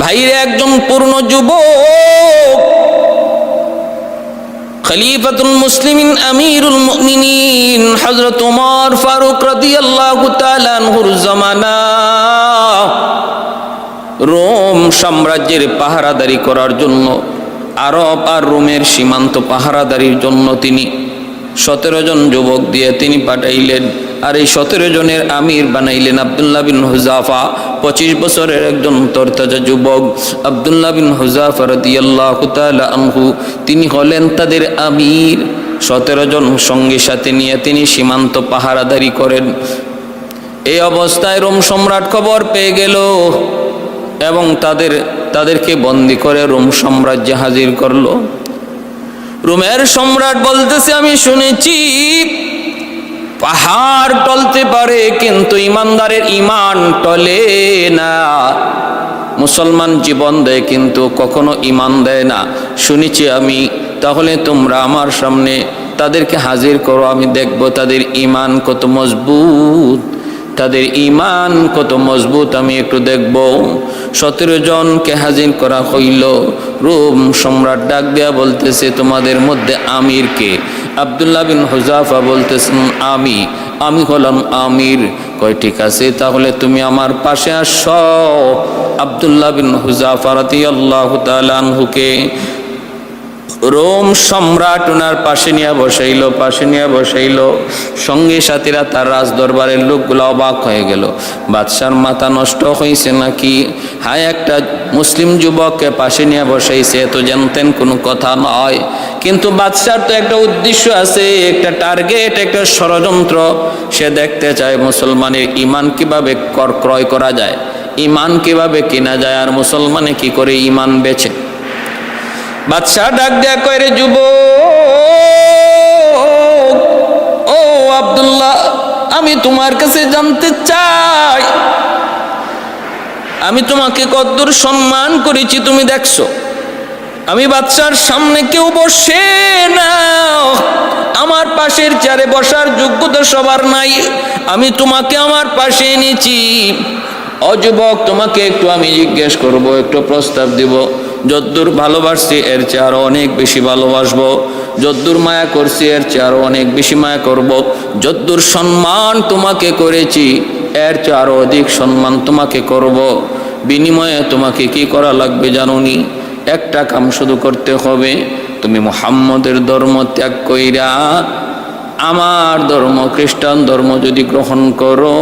ভাইরে একজন পূর্ণ যুবক, খলিফাতুল মুসলিমিন আমিরুল মুমিনিন হযরত ওমর ফারুক রাদিয়াল্লাহু তাআলা আনহুর জামানা রোম সাম্রাজ্যের পাহারাদারি করার জন্য, আরব আর রোমের সীমান্ত পাহারাদারির জন্য তিনি 17 জন যুবক দিয়ে তিনি পাঠাইলেন। আর এই 17 জনের আমির বানাইলেন আব্দুল্লাহ বিন হুযাফা। 25 বছরের একজন তরতাজা যুবক আব্দুল্লাহ বিন হুযাফা রাদিয়াল্লাহু তাআলা আনহু, তিনি হলেন তাদের আমির। 17 জন সঙ্গী সাথে নিয়ে তিনি সীমান্ত পাহারাদারি করেন। এই অবস্থায় রোম সম্রাট খবর পেয়ে গেল এবং তাদেরকে বন্দী করে রোম সাম্রাজ্যে হাজির করলো। রোমের সম্রাট বলতেছে, আমি শুনেছি পাহাড় টলতে পারে কিন্তু ইমানদারের ইমান টলে না। মুসলমান জীবন দেয় কিন্তু কখনো ইমান দেয় না, শুনেছি আমি। তাহলে তোমরা আমার সামনে তাদেরকে হাজির করো, আমি দেখব তাদের ইমান কত মজবুত, তাদের ইমান কত মজবুত আমি একটু দেখব। 17 জনকে হাজির করা হইল। রোম সম্রাট ডাক দেয়া বলতেছে, তোমাদের মধ্যে আমির কে? আব্দুল্লাহ বিন হুযাফা বলতেছেন, আমি হলাম আমির। কয় ঠিক আছে, তাহলে তুমি আমার পাশে আসো। আব্দুল্লাহ বিন হুযাফা রাদিয়াল্লাহু তাআলা আনহুকে রোম সম্রাট ওনার পাশে নিয়ে বসাইল। সঙ্গে সাথীরা তার রাজ দরবারের লোকগুলো অবাক হয়ে গেল। বাদশার মাথা নষ্ট হয়েছে নাকি? হায়, একটা মুসলিম যুবককে পাশে নিয়ে বসাইছে, তো জানতেন কোনো কথা নয়। কিন্তু বাদশার তো একটা উদ্দেশ্য আছে, একটা টার্গেট, একটা ষড়যন্ত্র। সে দেখতে চায় মুসলমানের ইমান কিভাবে ক্রয় করা যায়, ইমান কিভাবে কেনা যায়, আর মুসলমানে কি করে ইমান বেচে। বাদশাহ ডাক দেয়া কয়, রে যুবক, ও আব্দুল্লাহ, আমি তোমার কাছে জানতে চাই, আমি তোমাকে কতদূর সম্মান করেছি তুমি দেখছো। আমি বাদশার সামনে কেউ বসে না, আমার পাশের চেয়ারে বসার যোগ্যতা সবার নাই, আমি তোমাকে আমার পাশে এনেছি। ও যুবক, তোমাকে একটু আমি জিজ্ঞেস করব, একটু প্রস্তাব দিব। যদ্দূর ভালোবাসছি এর চেয়ে আরো অনেক বেশি ভালোবাসবো, যদ্দূর মায়া করছি এর চেয়ে আরো অনেক বেশি মায়া করব, যদ্দূর সম্মান তোমাকে করেছি এর চেয়ে আরো অধিক সম্মান তোমাকে করব। বিনিময়ে তোমাকে কি করা লাগবে জানোনি? একটা কাম শুধু করতে হবে, তুমি মুহাম্মদের ধর্ম ত্যাগ কইরা আমার ধর্ম খ্রিস্টান ধর্ম যদি গ্রহণ করো,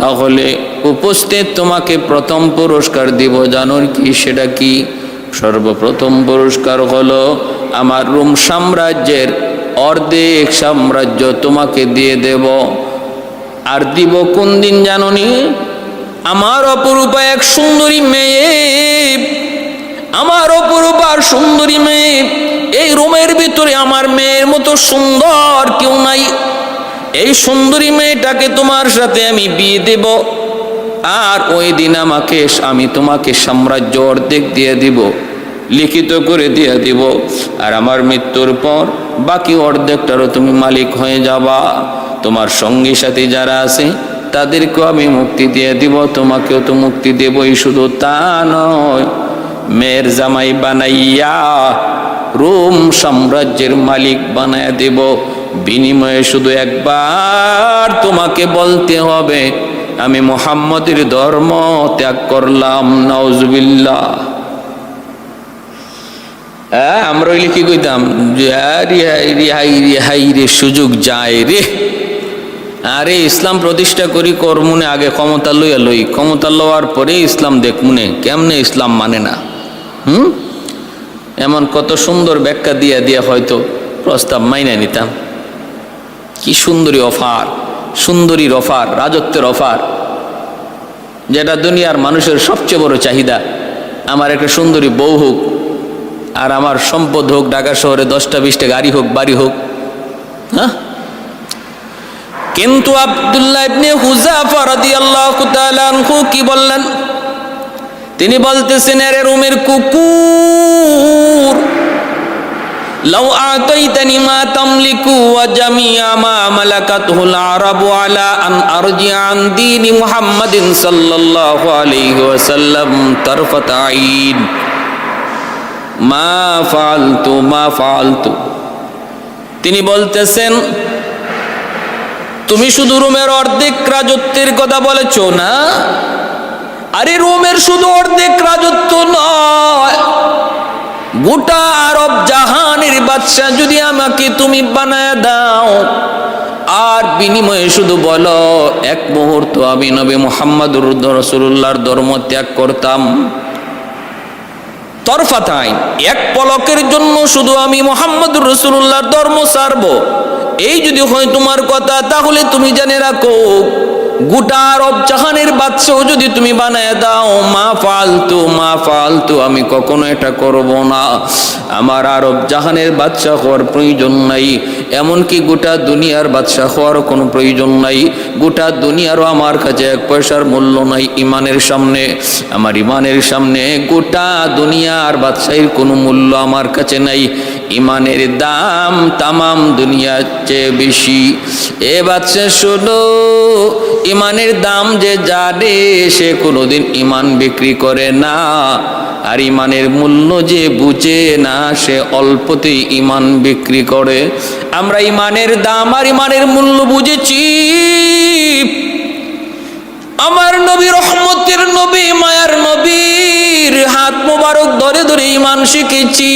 তাহলে উপস্থিত তোমাকে প্রথম পুরস্কার দিব। জানো কি সেটা কি? সর্বপ্রথম পুরস্কার হলো আমার রোম সাম্রাজ্যের অর্ধেক সাম্রাজ্য তোমাকে দিয়ে দেব। আর দিব কোন দিন জানোনি? আমার অপরূপা এক সুন্দরী মেয়ে, আমার অপরূপা সুন্দরী মেয়ে, এই রোমের ভিতরে আমার মেয়ের মতো সুন্দর কেউ নাই। এই সুন্দরী মেয়েটাকে তোমার সাথে আমি বিয়ে দেব, আর ওই দিন আমি তোমাকে সাম্রাজ্য অর্ধেক দিয়ে দিব, লিখিত করে দিয়ে দিব। আর আমার মৃত্যুর পর বাকি অর্ধেকটারও তুমি মালিক হয়ে যাবা। তোমার সঙ্গী সাথী যারা আছে তাদেরকেও আমি মুক্তি দিয়ে দিব, তোমাকেও তো মুক্তি দেবই। শুধু তা নয়, মেয়ের জামাই বানাইয়া রোম সাম্রাজ্যের মালিক বানাইয়া দেব। বিনিময়ে শুধু একবার তোমাকে বলতে হবে, আমি মুহাম্মদের ধর্ম ত্যাগ করলাম। নাউজুবিল্লাহ। আমরা কি কইতাম যে হাই রে সুযোগ যায় রে। আরে ইসলাম প্রতিষ্ঠা করি করমুনে, আগে ক্ষমতা লই, ক্ষমতা লওয়ার পরে ইসলাম দেখমুনে কেমনে ইসলাম মানে না। এমন কত সুন্দর ব্যাখ্যা দিয়া হয়তো প্রস্তাব মাইনা নিতাম। কি সুন্দরী অফার, সুন্দরীর অফার, রাজত্বের অফার, যেটা দুনিয়ার মানুষের সবচেয়ে বড় চাহিদা। আমার একটা সুন্দরী বউ হোক, আর আমার সম্পদ হোক, ঢাকা শহরে 10টা 20টা গাড়ি হোক, বাড়ি হোক। কিন্তু আব্দুল্লাহ ইবনে হুযাফা রাদিয়াল্লাহু তাআলা আনহু কি বললেন? তিনি বলতেছেন, আরে রোমের কুকুর, লাউ আতাইতানি মা তামলিকু ওয়া জামিআ মা মালাকাতুল আরাবু আলা আন আরজিআ আন দীনি মুহাম্মাদিন সাল্লাল্লাহু আলাইহি ওয়াসাল্লাম তারফাত আইন মা ফাআলতু। তিনি বলতেছেন, তুমি শুধু রোমের অর্ধেক রাজত্বের কথা বলেছ না? আরে রোমের শুধু অর্ধেক রাজত্ব নয়, গোটা আরব জাহানের বাদশা যদি আমাকে তুমি বানায় দাও, আর বিনিময়ে শুধু বলো এক মুহূর্ত আমি নবী মুহাম্মদুর রাসূলুল্লাহর ধর্ম ত্যাগ করতাম, তরফাত আইন, এক পলকের জন্য শুধু আমি মুহাম্মদুর রাসূলুল্লাহর ধর্ম ছাড়বো, এই যদি হয় তোমার কথা, তাহলে তুমি জেনে রাখো গোটা আরব জাহানের বাদশাও যদি তুমি বানায় দাও, মা ফালতু, আমি কখনো এটা করব না। আমার আরব জাহানের বাদশা হওয়ার প্রয়োজন নাই, এমনকি গোটা দুনিয়ার বাদশা হওয়ার কোনো প্রয়োজন নাই। গোটা দুনিয়ারও আমার কাছে এক পয়সার মূল্য নাই ইমানের সামনে। আমার ইমানের সামনে গোটা দুনিয়ার বাদশাহীর কোনো মূল্য আমার কাছে নাই। ইমানের দাম তামাম দুনিয়ার চেয়ে বেশি। এ বাদশা শোনো, ইমানের দাম যে জানে সে কোনোদিন ইমান বিক্রি করে না, আর ইমানের মূল্য যে বুঝে না সে অল্পতেই ইমান বিক্রি করে। আমরা ইমানের দাম আর ইমানের মূল্য বুঝেছি। আমার নবী, রহমতের নবী, মায়ার নবীর হাত মোবারক ধরে ধরে ইমান শিখেছি।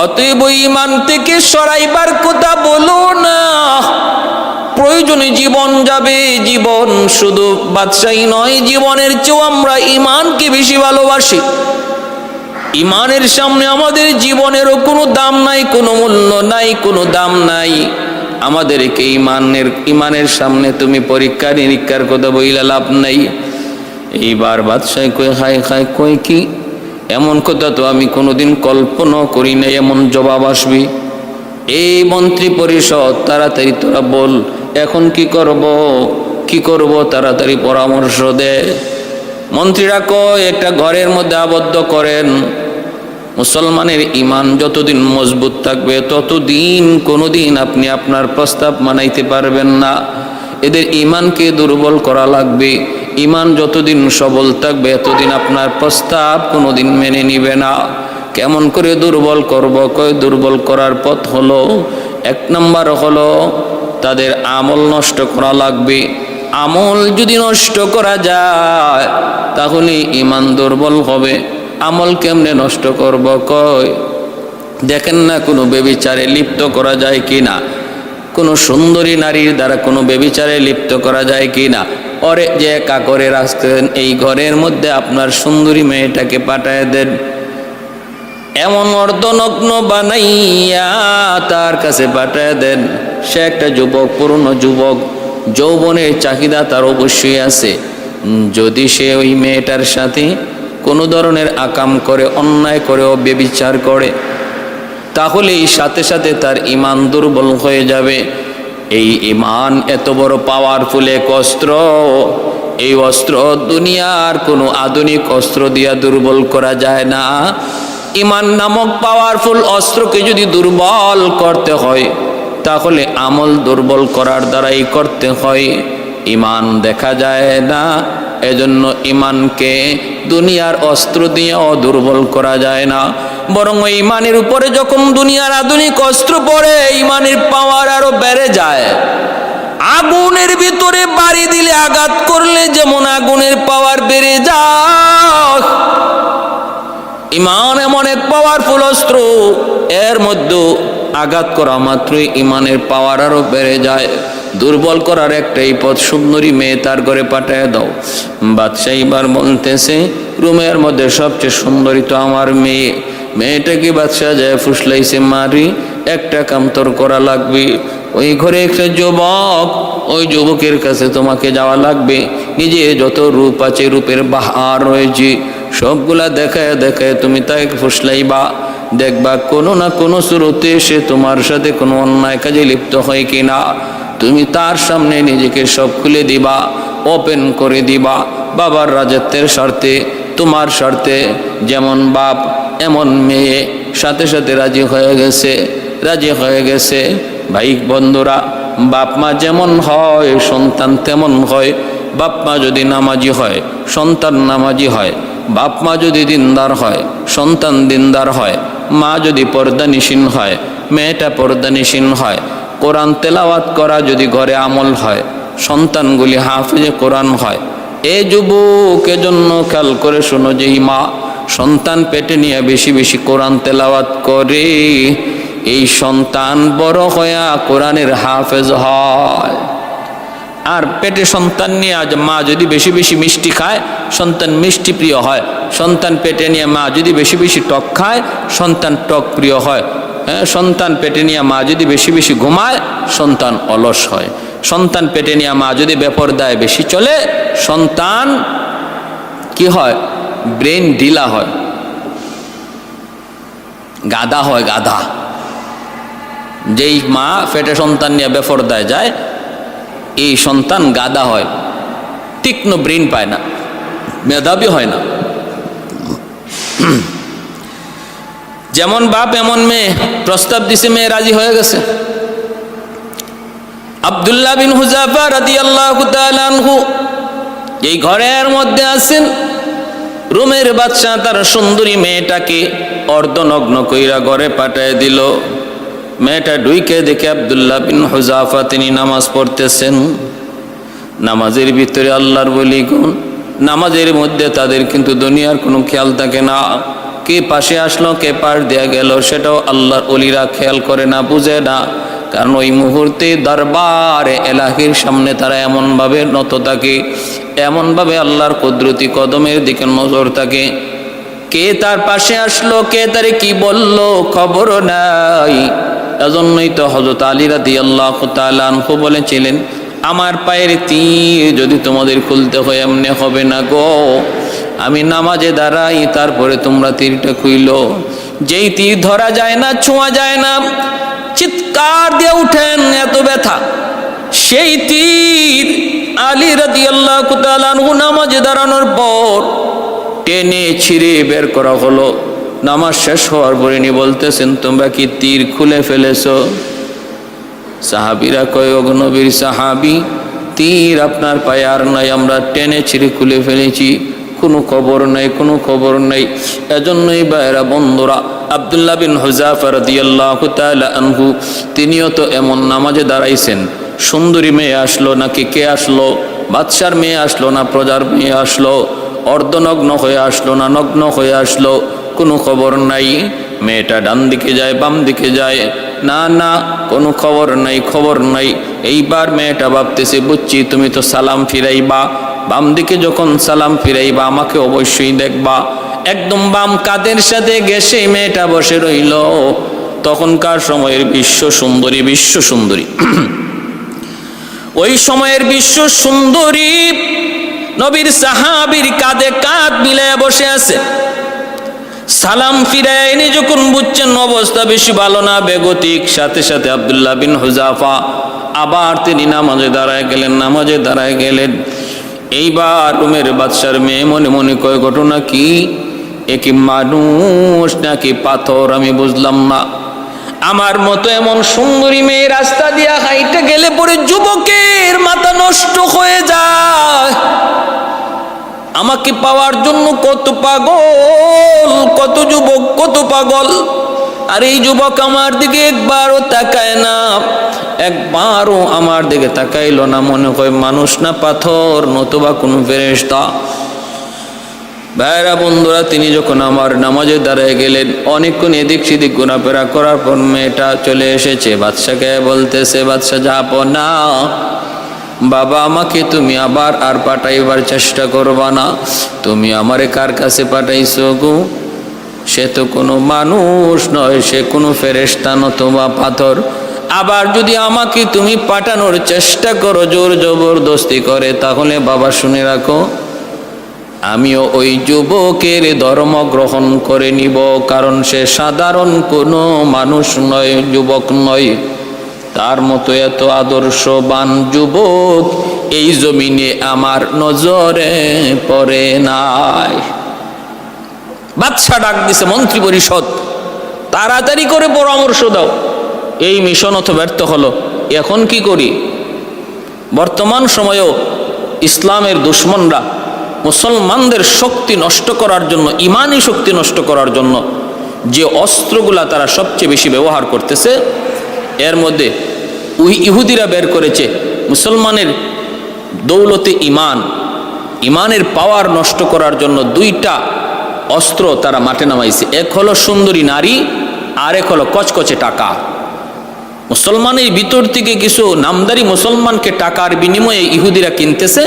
অতএব ইমান থেকে সরাইবার কথা বলো না। প্রয়োজনে জীবন যাবে, জীবন শুধু বাদশাহী নয়, জীবনের চেয়েও আমরা ইমানকে বেশি ভালোবাসি। ইমানের সামনে আমাদের জীবনেরও কোনো দাম নাই, কোনো মূল্য নাই, কোনো দাম নাই। আমাদেরকে ইমানের সামনে তুমি পরীক্ষা নিরীক্ষার কথা বইলা লাভ নাই। এইবার বাদশাহ কই কি এমন কথা তো আমি কোনোদিন কল্পনা করি না, এমন জবাব আসবি। এই মন্ত্রী পরিষদ, তাড়াতাড়ি তোরা বল এখন কি করব তাড়াতাড়ি পরামর্শ দে। মন্ত্রীরা কয় একটা ঘরের মধ্যে আবদ্ধ করেন। মুসলমানের ইমান যতদিন মজবুত থাকবে ততদিন কোনোদিন আপনি আপনার প্রস্তাব মানাইতে পারবেন না। এদের ইমানকে দুর্বল করা লাগবে। ইমান যতদিন সবল থাকবে এতদিন আপনার প্রস্তাব কোনোদিন মেনে নিবে না। কেমন করে দুর্বল করব? কয় দুর্বল করার পথ হলো, এক নম্বর হলো তাদের আমল নষ্ট করা লাগবে। আমল যদি নষ্ট করা যায় তাহলে ইমান দুর্বল হবে। আমল কেমনে নষ্ট করব? কয় দেখেন না কোনো বেবিচারে লিপ্ত করা যায় কি না, কোনো সুন্দরী নারীর দ্বারা কোনো বেবিচারে লিপ্ত করা যায় কি না। ওরে যে একা করে রাখতেন, এই ঘরের মধ্যে আপনার সুন্দরী মেয়েটাকে পাঠায় দেন, এমন অর্ধনগ্ন বানাইয়া তার কাছে পাঠায় দেন। সে একটা যুবক, পুরনো যুবক, যৌবনের চাহিদা তার অবশ্যই আছে। যদি সে ওই মেয়েটার সাথে কোনো ধরনের আকাম করে, অন্যায় করে, ব্যভিচার করে, তাহলেই সাথে সাথে তার ইমান দুর্বল হয়ে যাবে। এই ইমান এত বড় পাওয়ারফুল এক অস্ত্র, এই অস্ত্র দুনিয়ার কোনো আধুনিক অস্ত্র দিয়া দুর্বল করা যায় না। ইমান নামক পাওয়ারফুল অস্ত্রকে যদি দুর্বল করতে হয় তাহলে আমল দুর্বল করার দ্বারাই করতে হয়। ইমান দেখা যায় না, এজন্য ইমানকে দুনিয়ার অস্ত্র দিয়েও দুর্বল করা যায় না। বরং ওই ইমানের উপরে যখন দুনিয়ার আধুনিক অস্ত্র পড়ে, ইমানের পাওয়ার আরো বেড়ে যায়। আগুনের ভিতরে বাড়ি দিলে, আঘাত করলে যেমন আগুনের পাওয়ার বেড়ে যায়, ইমান এমন এক পাওয়ারফুল অস্ত্র, এর মধ্যে আঘাত করা মাত্রই ইমানের পাওয়ার আরো বেড়ে যায়। দুর্বল করার একটাই পথ, সুন্দরী মেয়ে তার ঘরে পাঠায় দাও। বাদশাহ এবার বলতেছে রুমের মধ্যে সবচেয়ে সুন্দরী তো আমার মেয়ে। মেয়েটাকে বাদশাহ যায় ফুসলাইছে, মারি একটা কামতর করা লাগবে। ওই ঘরে একটা যুবক, ওই যুবকের কাছে তোমাকে যাওয়া লাগবে। নিজে যত রূপ আছে, রূপের বাহার রয়েছে, সবগুলা দেখায় দেখায় তুমি তাকে ফুসলাইবা। দেখবা কোনো না কোনো শুরুতে সে তোমার সাথে কোনো অন্যায় কাজে লিপ্ত হয় কিনা। তুমি তার সামনে নিজেকে সব খুলে দিবা, ওপেন করে দিবা। বাবার রাজত্বের স্বার্থে, তোমার স্বার্থে, যেমন বাপ এমন মেয়ে, সাথে সাথে রাজি হয়ে গেছে। ভাই বন্ধুরা, বাপ মা যেমন হয় সন্তান তেমন হয়। বাপ মা যদি নামাজি হয় সন্তান নামাজি হয়, বাপ মা যদি দিনদার হয় সন্তান দিনদার হয়, মা যদি পর্দানিসীন হয় মেয়েটা পর্দানিসীন হয়, কোরআন তেলাওয়াত করা যদি ঘরে আমল হয় সন্তানগুলি হাফিজে কোরআন হয়। এ যুবক, এজন্য খেয়াল করে শোনো, যেই মা সন্তান পেটে নিয়ে বেশি বেশি কোরআন তেলাওয়াত করে এই সন্তান বড় হইয়া কোরআনের হাফেজ হয়। আর পেটে সন্তান নিয়ে আজ মা যদি বেশি বেশি মিষ্টি খায় সন্তান মিষ্টি প্রিয় হয়। সন্তান পেটে নিয়ে মা যদি বেশি বেশি টক খায় সন্তান টক প্রিয় হয়। সন্তান পেটে নিয়ে মা যদি বেশি বেশি ঘুমায় সন্তান অলস হয়। সন্তান পেটে নিয়ে মা যদি বেপরদায় বেশি চলে সন্তান কি হয়? ব্রেন ঢিলা হয়, গাধা হয়, গাধা। যেই মা পেটে সন্তান নিয়ে বেপরদায় যায় এই সন্তান গাধা হয়, তীক্ষ্ণ ব্রেন পায় না, মেধাবী হয় না। যেমন বাপ এমন মেয়ে। প্রস্তাব দিছে, মেয়ে রাজি হয়ে গেছে। আব্দুল্লাহ বিন হুযাফা রাদিয়াল্লাহু তাআলা আনহু এই ঘরের মধ্যে আছেন। রোমের বাদশা তার সুন্দরী মেয়েটাকে অর্ধনগ্ন কইরা ঘরে পাঠায় দিল। মেয়েটা ঢুইকে দেখে আব্দুল্লাহ বিন হুযাফা তিনি নামাজ পড়তেছেন। নামাজের ভিতরে আল্লাহর বলি গুণ, নামাজের মধ্যে তাদের কিন্তু দুনিয়ার কোনো খেয়াল থাকে না। কে পাশে আসলো কে পাশ দেয়া গেল সেটাও আল্লাহর ওলিরা খেয়াল করে না, বুঝে না। কারণ ওই মুহূর্তে দরবারে এলাহির সামনে তারা এমনভাবে নত থাকে, এমনভাবে আল্লাহর কুদরতি কদমের দিকে নজর থাকে। কে তার পাশে আসলো কে তারে কি বলল খবরও নাই। এজন্যই তো হযরত আলী রাদিয়াল্লাহু তাআলা আনহু বলেছিলেন, আমার পায়ের তীর যদি তোমাদের খুলতে হয় এমনি হবে না গো, আমি নামাজে দাঁড়াই তারপরে তোমরা তীরটা খুইলো। যেই তীর ধরা যায় না, ছোঁয়া যায় না, চিৎকার দিয়ে উঠেন এত ব্যথা। সেই তীর আলী রাদিয়াল্লাহু তাআলা আনহু নামাজে দাঁড়ানোর পর টেনে ছিঁড়ে বের করা হলো। নামাজ শেষ হওয়ার পরে নি বলতেছেন, তোমরা কি তীর খুলে ফেলেছো? সাহাবীরা কয়, ওগো নবীর সাহাবী, তীর আপনার পায়ে আর নাই, আমরা টেনে ছিঁড়ে খুলে ফেলেছি, কোনো খবর নাই, কোনো খবর নাই। এজন্যই ভাইরা বন্ধুরা, আব্দুল্লাহ বিন হুযাফা রাদিয়াল্লাহু তাআলা আনহু তিনিও তো এমন নামাজে দাঁড়াইছেন। সুন্দরী মেয়ে আসলো নাকি কে আসলো? বাদশার মেয়ে আসলো না প্রজার মেয়ে আসলো? অর্ধনগ্ন হয়ে আসলো না নগ্ন হয়ে আসলো? কোনো খবর নাই। মেয়েটা ডান দিকে যায় বাম দিকে যায়, না না কোনো খবর নাই, খবর নাই। এইবার মেয়েটা ভাবতেছে, বুঝছি তুমি তো সালাম ফিরাইবা, বাম দিকে যখন সালাম ফিরাইবা আমাকে অবশ্যই দেখবা। একদম বাম কাদের সাথে গেছে মেয়েটা বসে রইল। তখনকার সময়ের বিশ্ব সুন্দরী, বিশ্ব সুন্দরী ওই সময়ের বিশ্ব সুন্দরী নবীর সাহাবীর কাঁধে কাঁধ মিলাইয়া বসে আছে। সালাম ফিরায়নি যখন বুঝছেন অবস্থা বেশি ভালো না, বেগতিক, সাথে সাথে আব্দুল্লাহ বিন হুযাফা আবার তিনি নামাজে দাঁড়ায় গেলেন, নামাজে দাঁড়ায় গেলেন। এইবার রোমের বাদশার মেয়ে মনে মনে কয়, ঘটনা কি? এ কি মানুষ নাকি পাথর? আমি বুঝলাম না। আমার মতো এমন সুন্দরী মেয়ে রাস্তা দিয়া হাইটে গেলে পরে যুবকের মাথা নষ্ট হয়ে যায়। আমাকে পাওয়ার জন্য কত পাগল, কত যুবক, কত পাগল। আর এই যুবক আমার দিকে একবারও তাকায় না, একবারও আমার দিকে তাকাইলো না। মনে হয় মানুষ না পাথর, নতুবা কোনো ফেরেশতা। ভাইরা বন্ধুরা, তিনি যখন আমার নামাজে দাঁড়ায় গেলেন, অনেকক্ষণ এদিক সেদিক ঘোরাফেরা করার পর মেয়েটা চলে এসেছে। বাদশাকে বলতেছে, বাদশা যাবো না বাবা, আমাকে তুমি আবার আর পাঠাইবার চেষ্টা করবা না। তুমি আমারে কার কাছে পাঠাইছো গো? সে তো কোনো মানুষ নয়, সে কোনো ফেরেশতা নতুবা পাথর। আবার যদি আমাকে তুমি পাঠানোর চেষ্টা করো জোর জবরদস্তি করে, তাহলে বাবা শুনে রাখো, আমিও ওই যুবকের ধর্ম গ্রহণ করে নিব। কারণ সে সাধারণ কোনো মানুষ নয়, যুবক নয়। তার মতো এত আদর্শবান যুবক এই জমিনে আমার নজরে পড়ে নাই। বাদশা ডাক দিছে মন্ত্রী পরিষদ, তাড়াতাড়ি করে পরামর্শ দাও। এই মিশনও তো ব্যর্থ হলো। এখন কি করি? বর্তমান সময়েও ইসলামের দুশমনরা মুসলমানদের শক্তি নষ্ট করার জন্য, ইমানি শক্তি নষ্ট করার জন্য যে অস্ত্রগুলা তারা সবচেয়ে বেশি ব্যবহার করতেছে, এর মধ্যে ইহুদিরা বের করেছে মুসলমানের দৌলতে ইমান, ইমানের পাওয়ার নষ্ট করার জন্য দুইটা অস্ত্র তারা মাঠে নামাইছে। এক হলো সুন্দরী নারী, আর এক হলো কচকচে টাকা। মুসলমানের ভিতর থেকে কিছু নামদারি মুসলমানকে টাকার বিনিময়ে ইহুদিরা কিনতেছে,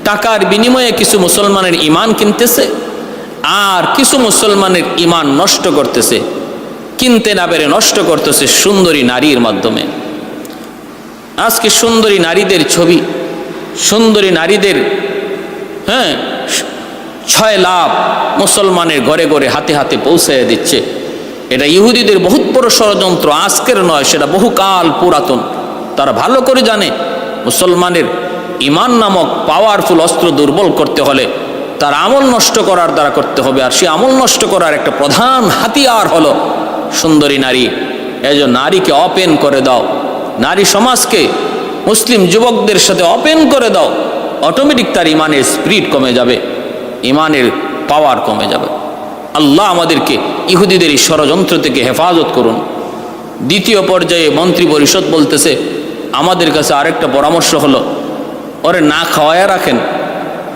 টাকার বিনিময়ে কিছু মুসলমানের ইমান কিনতেছে, আর কিছু মুসলমানের ইমান নষ্ট করতেছে, কিনতে না পেরে নষ্ট করতেছে সুন্দরী নারীর মাধ্যমে। আজকে সুন্দরী নারীদের ছবি, সুন্দরী নারীদের 6 লাভ মুসলমানের ঘরে ঘরে হাতে হাতে পৌঁছাইয়া দিচ্ছে। এটা ইহুদিদের বহুত বড় ষড়যন্ত্র, আজকের নয়, সেটা বহুকাল পুরাতন। তারা ভালো করে জানে মুসলমানের ইমান নামক পাওয়ারফুল অস্ত্র দুর্বল করতে হলে তার আমল নষ্ট করার দ্বারা করতে হবে। আর সে আমল নষ্ট করার একটা প্রধান হাতিয়ার হলো সুন্দরী নারী। এই যে নারীকে ওপেন করে দাও, নারী সমাজকে মুসলিম যুবকদের সাথে ওপেন করে দাও, অটোমেটিক তার ইমানের স্পিরিট কমে যাবে, ইমানের পাওয়ার কমে যাবে। আল্লাহ আমাদেরকে ইহুদিদের এই ষড়যন্ত্র থেকে হেফাজত করুন। দ্বিতীয় পর্যায়ে মন্ত্রী পরিষদ বলতেছে, আমাদের কাছে আরেকটা পরামর্শ হলো, ওরে না খাওয়ায়া রাখেন,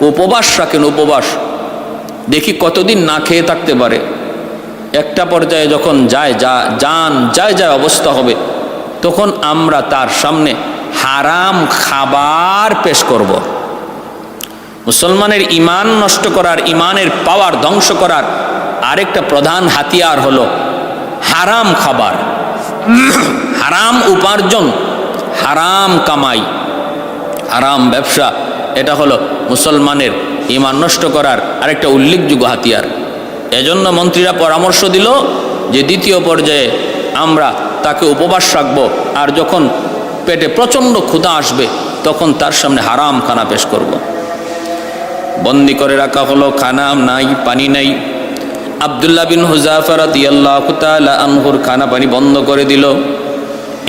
উপবাস রাখেন, উপবাস, দেখি কতদিন না খেয়ে থাকতে পারে। একটা পর্যায়ে যখন যায় অবস্থা হবে, তখন আমরা তার সামনে হারাম খাবার পেশ করব। মুসলমানের ইমান নষ্ট করার, ইমানের পাওয়ার ধ্বংস করার আরেকটা প্রধান হাতিয়ার হলো হারাম খাবার, হারাম উপার্জন, হারাম কামাই, হারাম ব্যবসা। এটা হলো মুসলমানের ইমান নষ্ট করার আরেকটা উল্লেখযোগ্য হাতিয়ার। এজন্য মন্ত্রীরা পরামর্শ দিল যে দ্বিতীয় পর্যায়ে আমরা তাকে উপবাস রাখবো, আর যখন পেটে প্রচণ্ড ক্ষুধা আসবে তখন তার সামনে হারাম খানা পেশ করব। বন্দি করে রাখা হলো, খানা নাই, পানি নাই। আব্দুল্লাহ বিন হুযাফা রাদিয়াল্লাহু তাআলা আনহুর খানা পানি বন্ধ করে দিল।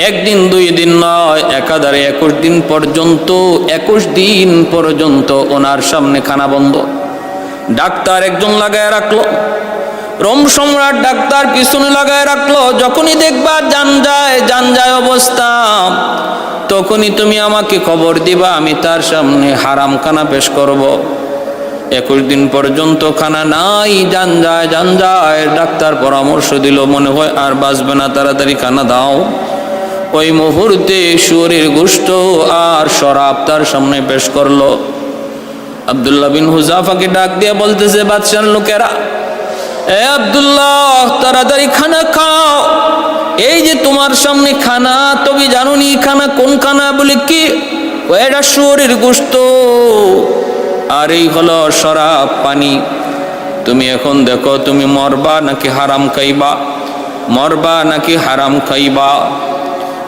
একদিন 2 দিন নয়, একাধারে 21 দিন পর্যন্ত, 21 দিন পর্যন্ত ওনার সামনে খানা বন্ধ। ডাক্তার একজন লাগায় রাখলো, রোম সম্রাট ডাক্তার পিছনে লাগায় রাখলো। যখনই দেখবা যান যায় অবস্থা, তখনই তুমি আমাকে খবর দিবা, আমি তার সামনে হারাম খানা পেশ করব। 21 দিন পর্যন্ত খানা নাই, যান যায়। ডাক্তার পরামর্শ দিল, মনে হয় আর বাঁচবে না, তাড়াতাড়ি খানা দাও। ওই মুহূর্তে শুয়োরের গোশত আর শরাব তার সামনে পেশ করলো। আব্দুল্লাহ বিন হুযাফাকে ডাক দিয়ে বলতেছে, বাদশার লোকেরা, এ আব্দুল্লাহ, তাড়াতাড়ি খানা খাও, এই যে তোমার সামনে খানা, তবে জানোনি খানা কোন খানা? বলে কি? এটা শুয়োরের গোশত, আর এই হলো শরাব, পানি। তুমি এখন দেখো, তুমি মরবা নাকি হারাম খাইবা, মরবা নাকি হারাম খাইবা।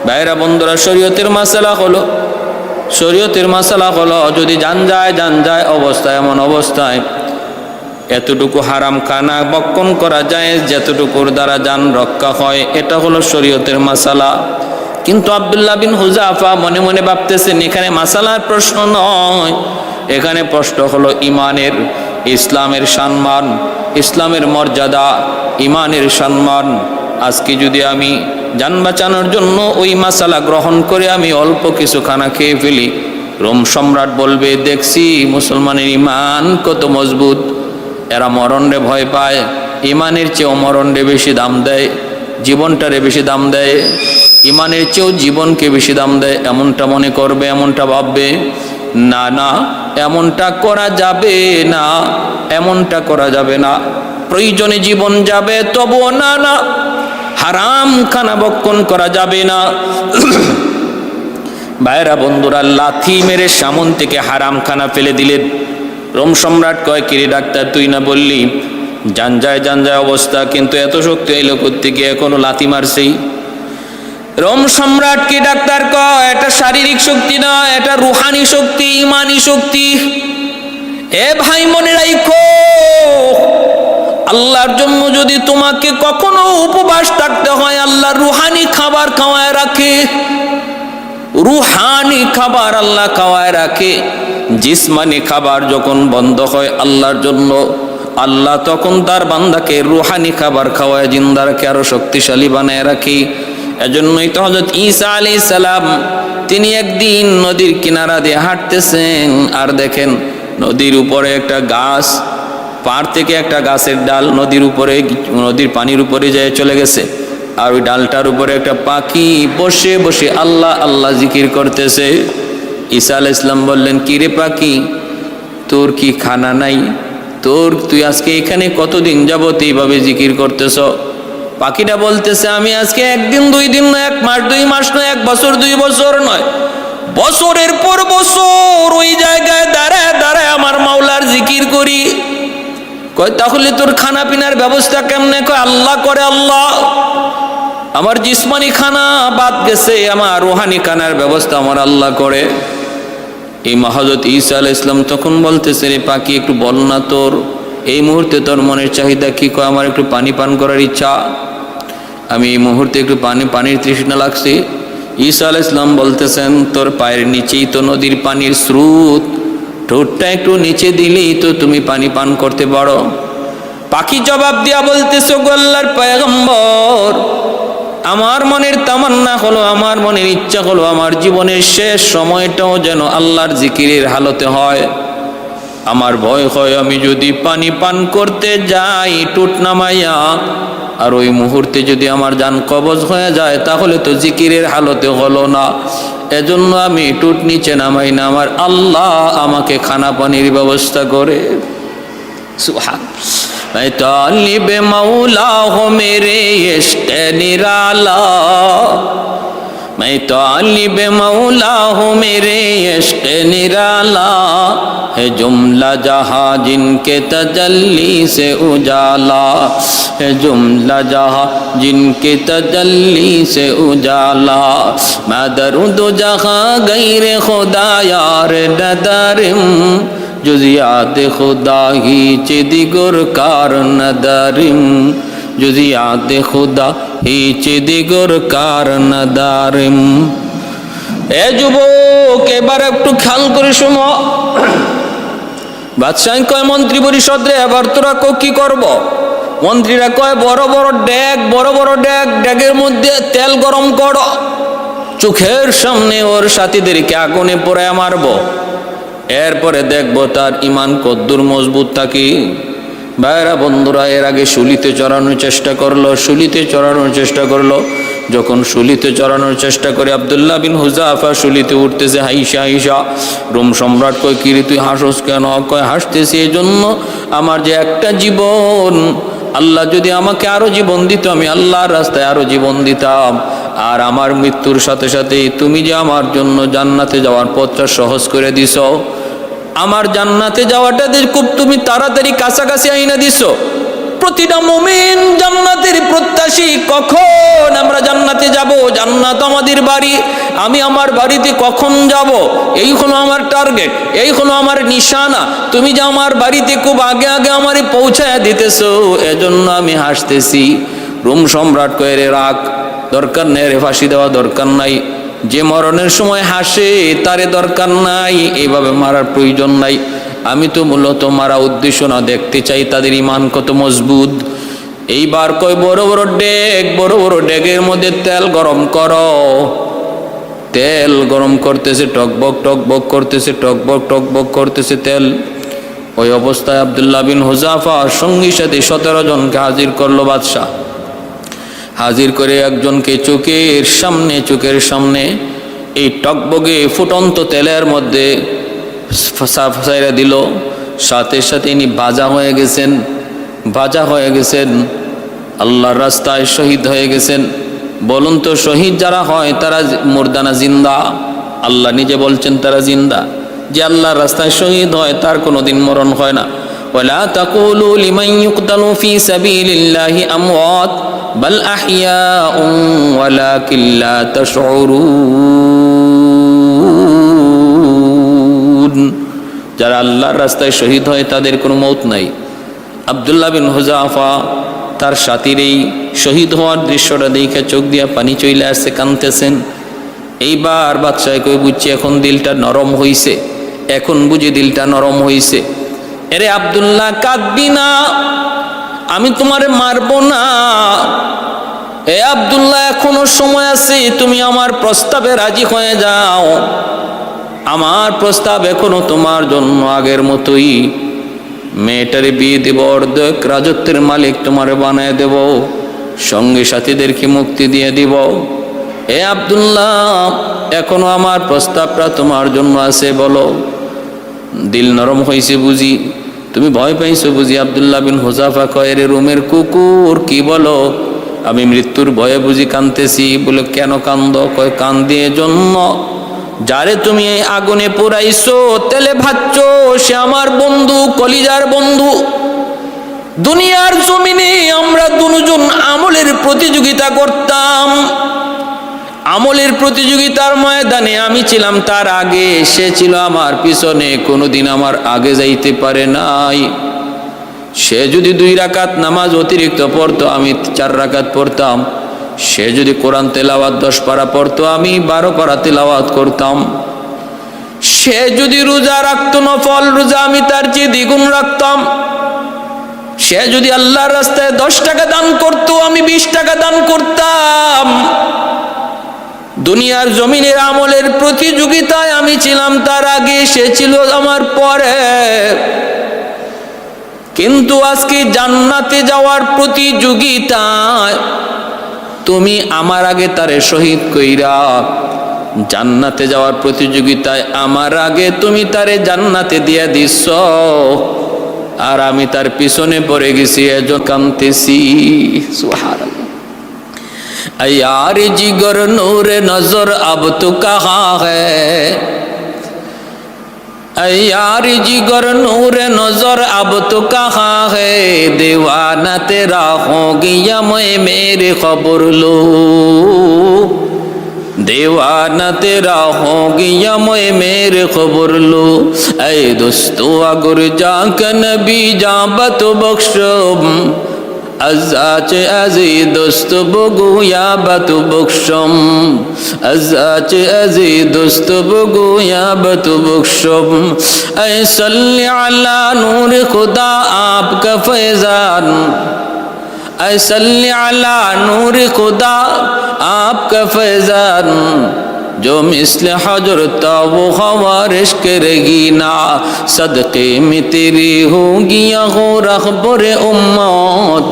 ভাইরা বন্ধুরা, শরীয়তের মাসালা হলো, শরীয়তের মাসালা হলো, যদি জান যায় অবস্থায়, এমন অবস্থায় এতটুকু হারাম খানা বক্ষণ করা যায় যতটুকুর দ্বারা জান রক্ষা হয়, এটা হলো শরীয়তের মাসালা। কিন্তু আব্দুল্লাহ বিন হুযাফা মনে মনে ভাবতেছেন, এখানে মাসালার প্রশ্ন নয়, এখানে প্রশ্ন হলো ইমানের, ইসলামের সম্মান, ইসলামের মর্যাদা, ইমানের সম্মান। আজকে যদি আমি জান বাঁচানোর জন্য ওই মাসালা গ্রহণ করে আমি অল্প কিছু খানা খেয়ে ফেলি, রোম সম্রাট বলবে, দেখছি মুসলমানের ইমান কত মজবুত, এরা মরণরে ভয় পায়, ইমানের চেয়েও মরণরে বেশি দাম দেয়, জীবনটারে বেশি দাম দেয়, ইমানের চেয়েও জীবনকে বেশি দাম দেয়, এমনটা মনে করবে, এমনটা ভাববে। না না, এমনটা করা যাবে না, এমনটা করা যাবে না। প্রয়োজনে জীবন যাবে, তবুও না, হারাম খানা বক্ষণ করা যাবে না। ভাইরা বন্ধুরা, লাথি মেরে সামন থেকে হারাম খানা ফেলে দিলেন। রোম সম্রাট কয়, কিরে ডাক্তার, তুই না বললি জান যায় অবস্থা, কিন্তু এত শক্তি এলো কোত্থেকে, এখনো লাথি মারছেই। রোম সম্রাট কি ডাক্তার কয়, এটা শারীরিক শক্তি নয়, এটা রুহানি শক্তি, ইমানি শক্তি। এ ভাই মনে রাখো, আল্লাহর জন্য যদি তোমাকে কখনো উপবাস থাকতে হয়, আল্লাহ রুহানি খাবার খাওয়ায় রাখে, রুহানি খাবার আল্লাহ খাওয়ায় রাখে। জিসমানি খাবার যখন বন্ধ হয় আল্লাহর জন্য, আল্লাহ তখন তার বান্দাকে রুহানি খাবার খাওয়ায় জিন্দা রাখে, আরো শক্তিশালী বানায় রাখে। এজন্যই তো হযরত ঈসা আলাইহিস সালাম তিনি একদিন নদীর কিনারা দিয়ে হাঁটতেছেন, আর দেখেন নদীর উপরে একটা গাছ, পাড় থেকে একটা গাছের ডাল নদীর উপরে, নদীর পানির উপরে যায় চলে গেছে, আর ওই ডালটার উপরে একটা পাখি বসে বসে আল্লাহ আল্লাহ জিকির করতেছে। ঈসা আলাইহিস সালাম বললেন, কি রে পাখি, তোর কি খানা নাই? তুই আজকে এখানে কতদিন যাবত এইভাবে জিকির করতেছ? পাখিটা বলতেছে, আমি আজকে একদিন 2 দিন নয়, 1 মাস 2 মাস নয়, 1 বছর 2 বছর নয়, বছরের পর বছর ওই জায়গায় দাঁড়ায় দাঁড়ায় আমার মাওলার জিকির করি। কয় তাহলে তোর খানা পিনার ব্যবস্থা কেমনে? কয় আল্লাহ করে। আল্লাহ, আমার জিসমানি খানা বাদ গেছে, আমার রুহানি খানার ব্যবস্থা আমার আল্লাহ করে। এই হযরত ঈসা আলাইহিস সালাম তখন বলতেছে, রে পাখি একটু বল না, তোর এই মুহূর্তে তোর মনের চাহিদা কি? কয় আমার একটু পানি পান করার ইচ্ছা, আমি এই মুহূর্তে একটু পানির তৃষ্ণা লাগছে। ঈসা আলাইহিস সালাম বলতেছেন, তোর পায়ের নিচেই তো নদীর পানির স্রোত, ঠোঁটটা একটু নিচে দিলেই তো তুমি পানি পান করতে পারো। পাখি জবাব দিয়া বলতেছে, গো আল্লাহর পয়গম্বর, আমার মনের তামান্না হলো, আমার মনের ইচ্ছা হলো, আমার জীবনের শেষ সময়টাও যেন আল্লাহর জিকিরের হালতে হয়। আমার ভয় হয় আমি যদি পানি পান করতে যাই টুট নামাইয়া, আর ওই মুহূর্তে যদি আমার জান কবজ হয়ে যায়, তাহলে তো জিকিরের হালতে হলো না। এজন্য আমি টুট নিচে নামাই না, আমার আল্লাহ আমাকে খানা পানির ব্যবস্থা করে। সুবহান। मैं तालिब मौला हूँ मेरे इश्क़ निराला, मैं तालिब मौला हूँ मेरे इश्क़ निराला, है जुमला जहाँ जिनके तजल्ली से उजाला, है जुमला जहाँ जिनके तजल्ली से उजाला, मैं दरूद जहाँ गैर खुदा यार नदरिम, जुज़ियात खुदा ही चिदिगुर कार नदारिम, जुज़ियात खुदा ही चिदिगुर कार नदारिम। এ যুবক, এবার একটু খেয়াল করে শোনো। বাদশাহ কয়, মন্ত্রী পরিষদ রে, এবার তোরা কি করব? মন্ত্রীরা কয়, বড় বড় ড্যাগ, ড্যাগের মধ্যে তেল গরম করো, চোখের সামনে ওর সাথীদেরকে আগুনে পোড়ায় মারবো, এরপরে দেখবো তার ইমান কদ্দুর মজবুত থাকি। ভাইরা বন্ধুরা, এর আগে শুলিতে চড়ানোর চেষ্টা করলো। যখন শুলিতে চড়ানোর চেষ্টা করে আব্দুল্লাহ বিন হুযাফা শুলিতে উঠতেছে, হাইসা। রোম সম্রাট কয়, কি রে তুই হাসোস কেন? কয়, হাসতেছি এই জন্য, আমার যে একটা জীবন, আল্লাহ যদি আমাকে আরো জীবন দিত, আমি আল্লাহর রাস্তায় আরো জীবন দিতাম। আর আমার মৃত্যুর সাথে সাথে তুমি যে আমার জন্য জান্নাতে যাওয়ার পথটা সহজ করে দিছ, আমার জান্নাতে যাওয়াটা খুব তুমি তাড়াতাড়ি কাছাকাছি আইনা দিছ। প্রতিটা মুমিন জান্নাতের প্রত্যাশী, কখন আমরা জান্নাতে যাব, জান্নাত আমাদের বাড়ি, আমি আমার বাড়িতে কখন যাব, এই হলো আমার টার্গেট, এই হলো আমার নিশানা। তুমি যে আমার বাড়িতে খুব আগে আগে আমারে পৌঁছায় দিতেছো, এজন্য আমি হাসতেছি। রোম সম্রাট কয়ে, রে রাখ, দরকার নেই, রে ফাঁসি দেওয়া দরকার নাই, যে মরণের সময় হাসে তারে দরকার নাই, এইভাবে মারার প্রয়োজন নাই। আমি তো মূলত মারা উদ্দেশ্য না, দেখতে চাই তাদের ইমান কত মজবুত। এইবার কয়, বড় বড় ডেগের মধ্যে তেল গরম করো। তেল গরম করতেছে, টকবক করতেছে তেল। ওই অবস্থায় আব্দুল্লাহ বিন হুযাফা সঙ্গী সাথে 17 জনকে হাজির করলো বাদশাহ। হাজির করে একজনকে চোখের সামনে এই টকবগে ফুটন্ত তেলের মধ্যে ফাঁসাইরা দিল। সাথে সাথে ইনি ভাজা হয়ে গেছেন, আল্লাহর রাস্তায় শহীদ হয়ে গেছেন। বলুন তো, শহীদ যারা হয় তারা মুর্দানা জিন্দা? আল্লাহ নিজে বলছেন তারা জিন্দা। যে আল্লাহর রাস্তায় শহীদ হয় তার কোনোদিন মরণ হয় না। ওয়ালা তাকুলু লিমান ইউকতালু ফি সাবিলিল্লাহি আমওয়াত বাল আহইয়াউন ওয়ালাকিন লা তাশউরুন। যারা আল্লাহর রাস্তায় শহীদ হয় তাদের কোনো মৌত নাই। আব্দুল্লাহ বিন হুযাফা তার সাথীর এই শহীদ হওয়ার দৃশ্যটা দেখে চোখ দিয়া পানি চলে আসছে, কাঁদতেছেন। এইবার বাদশাহ কই বুঝছি এখন দিলটা নরম হইছে, এখন বুঝি দিলটা নরম হইছে। এরে আব্দুল্লাহ কাঁদবি না, আমি তোমারে মারবো না। এ আব্দুল্লাহ এখনো সময় আছে, তুমি আমার প্রস্তাবে রাজি হয়ে যাও। আমার প্রস্তাব এখনো তোমার জন্য আগের মতোই। মেয়েটারে বিয়ে দেব, অর্ধেক রাজত্বের মালিক তোমারে বানায় দেব, সঙ্গী সাথীদেরকে মুক্তি দিয়ে দিব। এ আব্দুল্লাহ এখনো আমার প্রস্তাবটা তোমার জন্য আছে, বলো। দিল নরম হয়েছে বুঝি, তুমি ভয় পাইছো বুঝি? আব্দুল্লাহ বিন হুযাফা কয়, রে রুমের কুকুর, কি বলো? আমি মৃত্যুর ভয়ে বুঝি কাঁদতেছি। বলে কেন কান্দ? কয় কান্দি এজন্য, যারে তুমি এই আগুনে পোড়াইছো, তেলে ভাজছো, সে আমার বন্ধু, কলিজার বন্ধু। দুনিয়ার জমিনে আমরা দুজন আমলের প্রতিযোগিতা করতাম। আমলের প্রতিযোগিতার ময়দানে আমি ছিলাম তার আগে, সে ছিল আমার পিছনে, কোনোদিন আমার আগে যাইতে পারে নাই। সে যদি 2 রাকাত নামাজ অতিরিক্ত পড়তো, আমি 4 রাকাত পড়তাম। সে যদি কোরআন তেলাওয়াত 10 পারা পড়তো, আমি 12 পারা তেলাওয়াত করতাম। সে যদি রোজা রাখতো নফল রোজা, আমি তার চেয়ে দ্বিগুণ রাখতাম। সে যদি আল্লাহর রাস্তায় 10 টাকা দান করতো, আমি 20 টাকা দান করতাম। দুনিয়ার জমিনের আমলের প্রতিযোগিতায় আমি ছিলাম তার আগে, সে ছিল আমার পরে। কিন্তু আজকে জান্নাতে যাওয়ার প্রতিযোগিতায় তুমি আমার আগে তারে শহীদ কইরা, জান্নাতে যাওয়ার প্রতিযোগিতায় আমার আগে তুমি তারে জান্নাতে দিয়া দিছ, আর আমি তার পিছনে পড়ে গেছি, এজন্য কাঁদতেছি। সুবহানাল্লাহ। यार जिगर नूर नजर अब तो कहाँ है, यार जिगर नूर नजर अब तो कहाँ है, दीवाना तेरा हो गया मैं मेरे खबर लो, दीवाना तेरा हो गया मैं मेरे खबर लो। ऐ दोस्तों अगर जाकर नबी जाबत बख्शो, আজাচে আজি দোস্ত বগুয়া বাতু বকশম, আজাচে আজি দোস্ত বগুয়া বাতু বকশম। এ সাল্লি আলা নূর খুদা আপকা ফৈজান, এ সাল্লি আলা নূর খুদা আপকা ফৈজান, जो मिसल हजरता वो खवारिश करेगी ना, सदक़े में तेरी होगी हो रखबर उम्मत,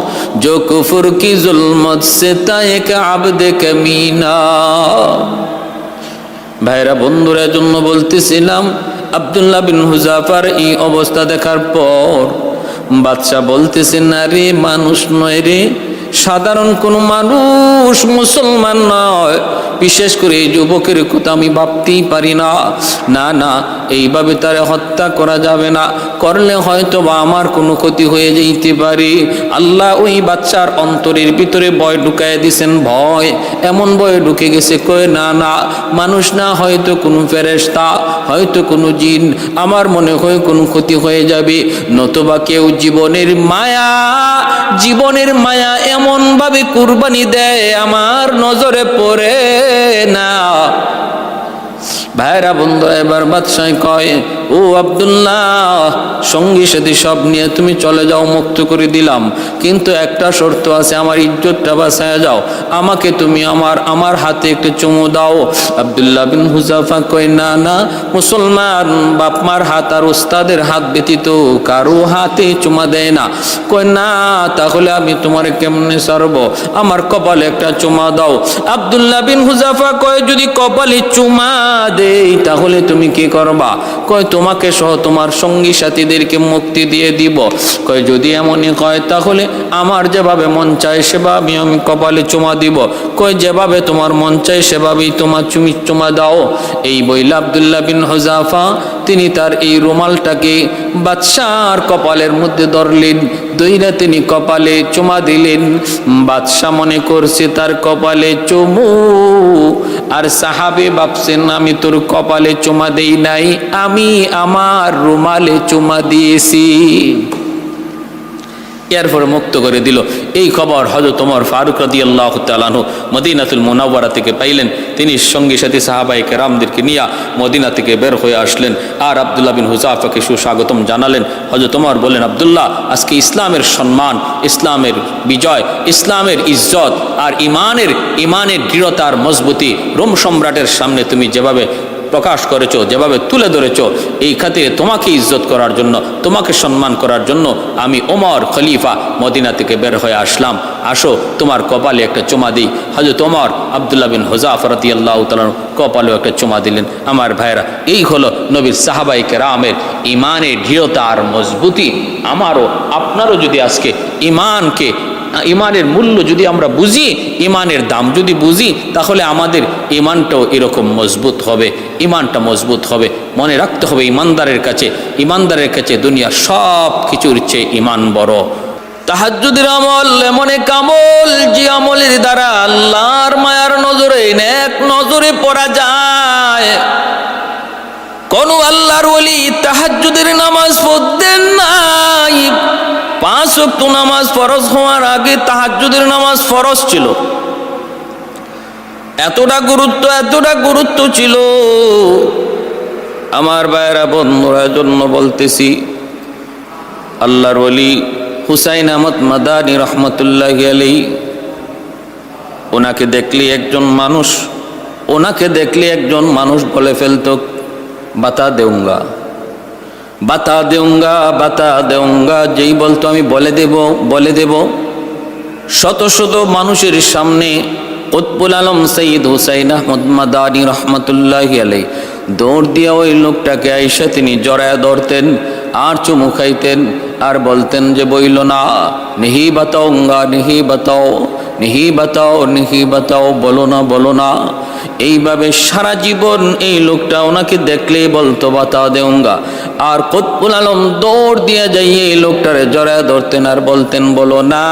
जो कुफर की जुल्मत से तायक आबद कमीना। ভাইরা বন্ধুরা, জন্য বলতেছিলাম আব্দুল্লাহ বিন হুযাফার এই অবস্থা দেখার পর বাদশা বলতেছে, না রে মানুষ নয় রে, সাধারণ কোনো মানুষ, মুসলমান নয়। বিশেষ করে এই যুবকের কথা আমি ভাবতেই পারি না। না না, এইভাবে তারে হত্যা করা যাবে না, করলে হয়তো বা আমার কোনো ক্ষতি হয়ে যেতে পারে। আল্লাহ ওই বাচ্চার অন্তরের ভিতরে ভয় ঢুকায় দিছেন, ভয়, এমন ভয় ঢুকে গেছে। কয় না না, মানুষ না, হয়তো কোনো ফেরেশতা, হয়তো কোনো জিন, আমার মনে হয় কোনো ক্ষতি হয়ে যাবে। নতুবা কেউ জীবনের মায়া এমন ভাবে কুরবানি দেয় আমার নজরে পড়ে না। ভাইরা বন্ধু, এবার বাদশাহ কয়, ও আব্দুল্লাহ, সঙ্গী সাথী সব নিয়ে তুমি চলে যাও, মুক্ত করে দিলাম, কিন্তু একটা শর্ত আছে, আমার ইজ্জতটা বাঁচায় যাও, আমাকে তুমি আমার হাতে একটু চুমু দাও। আব্দুল্লাহ বিন হুযাফা কয়, না না, মুসলমান বাপমার হাত আর উস্তাদের হাত ব্যতীত কারো হাতে চুমা দেয় না। কয় না, তাহলে আমি তোমারে কেমনে ছাড়বো, আমার কপালে একটা চুমা দাও। আব্দুল্লাহ বিন হুযাফা কয়, যদি কপালে চুমা দেই তাহলে তুমি কি করবা? কয়, তোমাকে সহ তোমার সঙ্গী সাথীদেরকে মুক্তি দিয়ে দিব। কয়, যদি এমনই কয় তাহলে আমার যেভাবে মন চায় সেভাবে আমি কপালে চুমা দিব। কয়, যেভাবে তোমার মন চায় সেভাবেই তোমার চুমা দাও। এই বইলা আব্দুল্লাহ বিন হুযাফা তিনি তার এই রুমালটাকে বাদশার কপালের মধ্যে ধরলেন, দইরা তিনি কপালে চুমা দিলেন। বাদশা মনে করছে তার কপালে চুমু, আর সাহাবে ভাবছেন আমি তোর কপালে চুমা দেই নাই, আমি আমার রুমালে চুমা দিয়েছি। এরপরে মুক্ত করে দিল। এই খবর হযরত ওমর ফারুক রাদিয়াল্লাহু তাআলা আনহু মদিনাতুল মুনাওয়ারা থেকে পাইলেন। তিনি সঙ্গী সাথী সাহাবায়ে কেরামদেরকে নিয়ে মদিনা থেকে বের হয়ে আসলেন আর আব্দুল্লাহ বিন হুযাফাকে সুস্বাগতম জানালেন। হযরত ওমর বললেন, আব্দুল্লাহ, আজকে ইসলামের সম্মান, ইসলামের বিজয়, ইসলামের ইজ্জত আর ইমানের দৃঢ়তার মজবুতি রোম সম্রাটের সামনে তুমি যেভাবে প্রকাশ করেছো, যেভাবে তুলে ধরেছো, এই খাতিরে তোমাকে ইজ্জত করার জন্য, তোমাকে সম্মান করার জন্য আমি ওমর খলিফা মদিনা থেকে বের হয়ে আসলাম। আসো তোমার কপালে একটা চুমা দিই। হযরত ওমর আব্দুল্লাহ বিন হুযাফা রাদিয়াল্লাহু তাআলা কপালেও একটা চুমা দিলেন। আমার ভাইয়েরা, এই হলো নবীর সাহাবায়ে কেরামের ইমানের দৃঢ়তা আর মজবুতি। আমারও আপনারও যদি আজকে ইমানের মূল্য যদি আমরা বুঝি, ইমানের দাম যদি বুঝি, তাহলে আমাদের ইমানটাও এরকম মজবুত হবে, ইমানটা মজবুত হবে। মনে রাখতে হবে ইমানদারের কাছে দুনিয়ার সব কিছুর চেয়ে ইমান বড়। তাহাজ্জুদের আমল এমন এক আমল যে আমলের দ্বারা আল্লাহর মায়ার নজরে, নেক নজরে পড়া যায়। কোন আল্লাহর ওলি তাহাজ্জুদের নামাজ পড়তেন নাই। 5 ওয়াক্ত নামাজ ফরজ হওয়ার আগে তাহাজ্জুদের নামাজ ফরজ ছিল। এতটা গুরুত্ব ছিল। আমার ভাইয়েরা, বন্ধুরা, জন্য বলতেছি, আল্লাহর ওলি হুসাইন আহমদ মাদানী রহমতুল্লাহি আলাইহি, ওনাকে দেখলে একজন মানুষ বলে ফেলতো, বাতা দেউঙ্গা। যেই বলতো আমি বলে দেব। শত শত মানুষের সামনে কুতবুল আলম সৈয়দ হুসাইন আহমদ মাদানী রহমতুল্লাহি আলাইহি দৌড় দিয়া ওই লোকটাকে আইসা তিনি জড়ায়া ধরতেন আর চুমু খাইতেন আর বলতেন যে বইল না, নিহি বাতাও, বলো না। এইভাবে সারা জীবন এই লোকটা ওনাকে দেখলেই বলতো বাতা দেউঙ্গা। আর কুতবুল আলম দৌড় দিয়ে যাইয়ে এই লোকটারে জড়ায় ধরতেন আর বলতেন বলো না।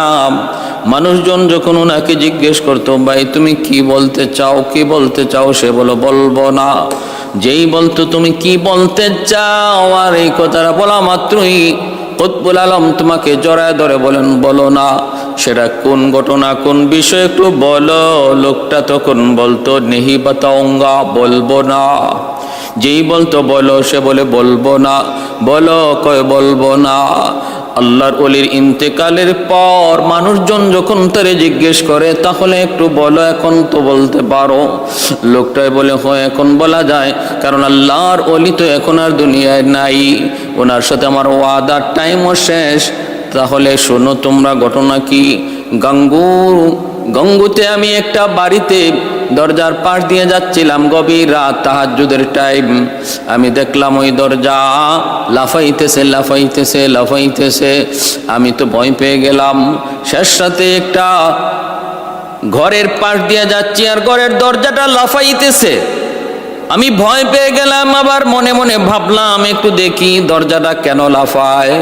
মানুষজন যখন ওনাকে জিজ্ঞেস করতো, ভাই তুমি কি বলতে চাও, সে বলবো না। যেই বলতো তুমি কি বলতে চাও, আর এই কথাটা বলা মাত্রই কুতবুল আলম তোমাকে জড়ায় ধরে বলেন বলো না। সেটা কোন ঘটনা, কোন বিষয় একটু বলো। লোকটা তখন বলতো নিহি বাতাউঙ্গা, বলবো না। যেই বলতো বলো, সে বলে বলবো না। বলবো না। আল্লাহর ওলির ইন্তেকালের পর মানুষজন যখন তারে জিজ্ঞেস করে, তাহলে একটু বলো, এখন তো বলতে পারো। লোকটাই বলে, হয় এখন বলা যায়, কারণ আল্লাহর ওলি তো এখন আর দুনিয়ায় নাই, ওনার সাথে আমার ওয়াদার টাইমও শেষ। তাহলে শোনো তোমরা ঘটনা কি। গঙ্গুতে আমি একটা বাড়িতে দরজার পাশ দিয়ে যাচ্ছিলাম, গভীর রাত, তাহাজ্জুদের টাইম। আমি দেখলাম ওই দরজা লাফাইতেছে। আমি তো ভয় পেয়ে গেলাম। শেষ রাতে একটা ঘরের পাশ দিয়ে যাচ্ছি আর ঘরের দরজাটা লাফাইতেছে। আমি ভয় পেয়ে গেলাম। আবার মনে মনে ভাবলাম একটু দেখি দরজাটা কেন লাফায়।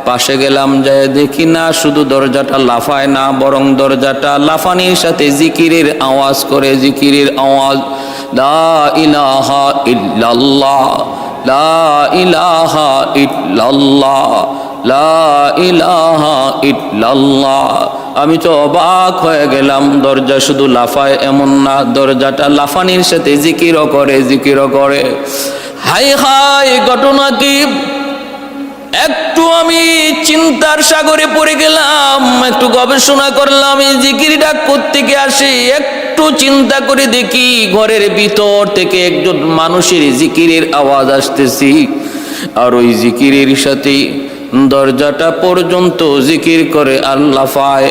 পাশে গেলাম, যায় দেখি না, শুধু দরজাটা লাফায় না, বরং দরজাটা লাফানির সাথে জিকিরের আওয়াজ করে। লা ইলাহা ইল্লাল্লাহ, লা ইলাহা ইল্লাল্লাহ, লা ইলাহা ইল্লাল্লাহ। আমি তো অবাক হয়ে গেলাম। দরজা শুধু লাফায় এমন না, দরজাটা লাফানির সাথে জিকিরও করে। হাই ঘটনা কি। একটু আমি চিন্তার সাগরে পড়ে গেলাম, একটু গবেষণা করলাম এই জিকিরটা কোত্থেকে আসে। একটু চিন্তা করে দেখি ঘরের ভিতর থেকে একজন মানুষের জিকিরের আওয়াজ আসতেছি, আর ওই জিকিরের সাথে দরজাটা পর্যন্ত জিকির করে আল্লাহ পায়।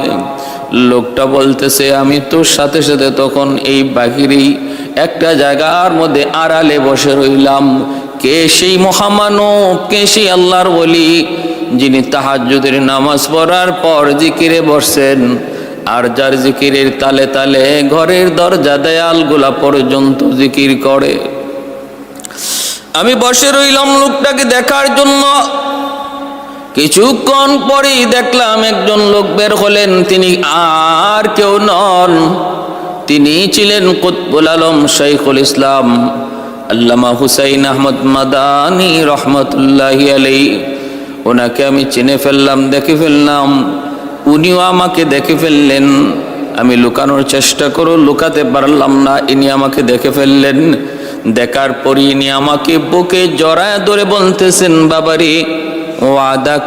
লোকটা বলতেছে, আমি তোর সাথে সাথে তখন এই বাহিরেই একটা জায়গার মধ্যে আড়ালে বসে রইলাম। কে সেই মহামানব, কে সেই আল্লাহর ওলি যিনি তাহাজ্জুদের নামাজ পড়ার পর জিকিরে বসছেন, আর যার জিকিরের তালে তালে ঘরের দরজা দেয়ালগুলা পর্যন্ত জিকির করে। আমি বসে রইলাম লোকটাকে দেখার জন্য। কিছুক্ষণ পরেই দেখলাম একজন লোক বের হলেন। তিনি আর কেউ নন, তিনি ছিলেন কুতবুল আলম শাইখুল ইসলাম আল্লামা হুসাইন আহমদ মাদানী রহমতুল্লাহি আলাইহি। ওনাকে আমি চিনে ফেললাম, দেখে ফেললাম। উনিও আমাকে দেখে ফেললেন। আমি লুকানোর চেষ্টা করে লুকাতে পারলাম না, ইনি আমাকে দেখে ফেললেন। দেখার পর ইনি আমাকে বুকে জড়ায় ধরে বলতেছেন, বাবারে ওয়াদা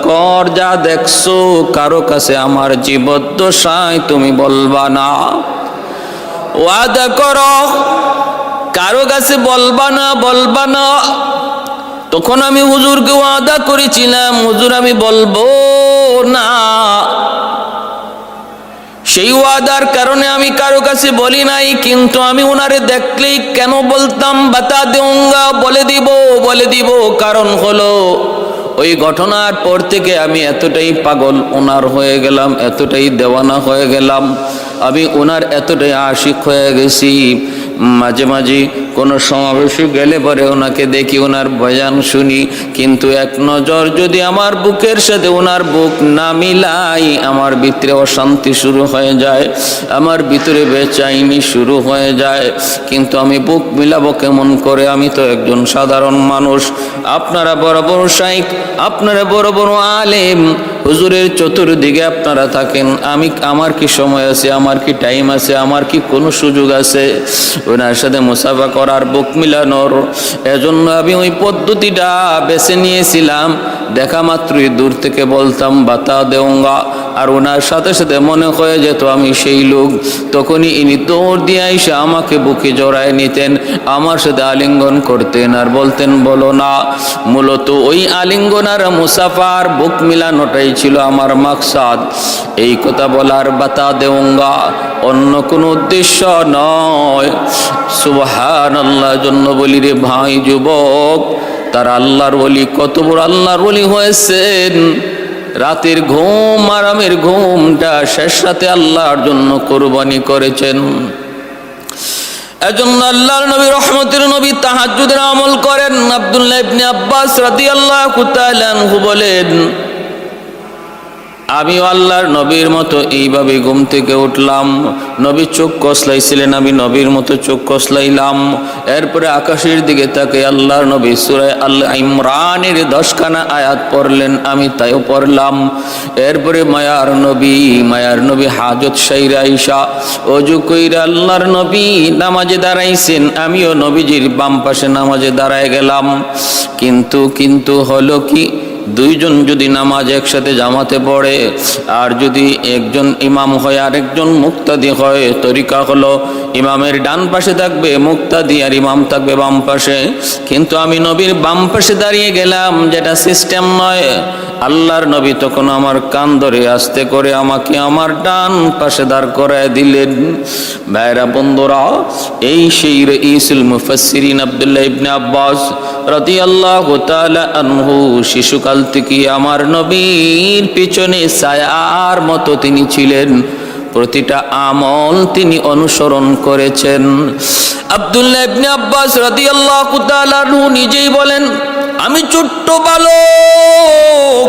কর, যা দেখছো কারো কাছে আমার জীবদ্দশায় তুমি বলবা না। ওয়াদা করো, কারো কাছে বলবা না। তখন আমি হুজুরকে ওয়াদা করেছিলাম, হুজুর আমি বলবো না। সেই ওয়াদার কারণে আমি কারো কাছে বলি নাই, কিন্তু আমি ওনারে দেখলেই কেন বলতাম বাতা দেউঙ্গা, বলে দিব। কারণ হলো ওই ঘটনার পর থেকে আমি এতটাই পাগল ওনার হয়ে গেলাম, এতটাই দেওয়ানা হয়ে গেলাম, আমি ওনার এতটাই আশিক হয়ে গেছি। মাঝে মাঝে কোনো সমাবেশে গেলে পরে ওনাকে দেখি, ওনার বয়ান শুনি, কিন্তু এক নজর যদি আমার বুকের সাথে ওনার বুক না মিলাই, আমার ভিতরে অশান্তি শুরু হয়ে যায়, আমার ভিতরে বেচাইনি শুরু হয়ে যায়। কিন্তু আমি বুক মিলাবো কেমন করে? আমি তো একজন সাধারণ মানুষ। আপনারা বড় বড় শাইখ, আপনারা বড় বড় আলেম, হুজুরের চতুর্দিকে আপনারা থাকেন, আমার কি সময় আছে, আমার কি টাইম আছে, আমার কি কোনো সুযোগ আছে ওনার সাথে মুসাফা করার, বুক মিলানোর? এজন্য আমি ওই পদ্ধতিটা বেছে নিয়েছিলাম। দেখা মাত্রই দূর থেকে বলতাম বাতা দেউঙ্গা, আর ওনার সাথে সাথে মনে হয়ে যেত আমি সেই লোক। তখনই ইনি দৌড় দিয়ে এসে আমাকে বুকে জড়ায় নিতেন, আমার সাথে আলিঙ্গন করতেন আর বলতেন বলো না। মূলত ওই আলিঙ্গন আর মুসাফার বুক মিলানোটাই ছিল আমার মাকসাদ। এই কথা বলার বাতা দেউঙ্গা, অন্য কোনো উদ্দেশ্য নয়। সুবহানাল্লাহ। জন্য বলি রে ভাই যুবক, তার আল্লাহর ওলি, কত বড় আল্লাহর ওলি হয়েছেন। রাতের ঘুম, আরামের ঘুমটা শেষ রাতে আল্লাহর জন্য কোরবানি করেছেন। এজন্য আল্লাহর নবী, রহমতের নবী তাহাজ্জুদের আমল করেন। আব্দুল্লাহ ইবনে আব্বাস রাদিয়াল্লাহু তাআলা আনহু বলেন, আমিও আল্লাহর নবীর মতো এইভাবে ঘুম থেকে উঠলাম। নবী চোখ কসলাইছিলেন, আমি নবীর মতো চোখ কসলাইলাম। এরপরে আকাশের দিকে তাকে আল্লাহর নবী সূরা আল ইমরানের 10খানা আয়াত পড়লেন, আমি তাইও পড়লাম। এরপরে মায়ার নবী হাজত সাইরা আইসা ওযু কইরা আল্লাহর নবী নামাজে দাঁড়াইছেন, আমিও নবীজির বাম পাশে নামাজে দাঁড়ায় গেলাম। কিন্তু হলো কি, দুইজন যদি নামাজ একসাথে জামাতে পড়ে, আর যদি একজন ইমাম হয় আর একজন মুক্তাদি হয়, তরিকা হলো ইমামের ডান পাশে থাকবে মুক্তাদি, আর ইমাম থাকবে বাম পাশে। কিন্তু আমি নবীর বাম পাশে দাঁড়িয়ে গেলাম, যেটা সিস্টেম নয়। আল্লাহর নবী তখন আমার কান ধরে আস্তে করে আমাকে আমার ডান পাশে দাঁড় করায় দিলেন। ভাইরা বন্ধুরা, এই সেই রাইসুল মুফাসসিরিন আব্দুল্লাহ ইবনে আব্বাস রাদিয়াল্লাহু তাআলা আনহু শিশুকাল থেকে আমার নবীর পিছনে ছায়ার মতো তিনি ছিলেন, প্রতিটা আমল তিনি অনুসরণ করেছেন। আব্দুল্লাহ ইবনে আব্বাস রাদিয়াল্লাহু তাআলা আনহু নিজেই বলেন, আমি ছোট্ট বালক,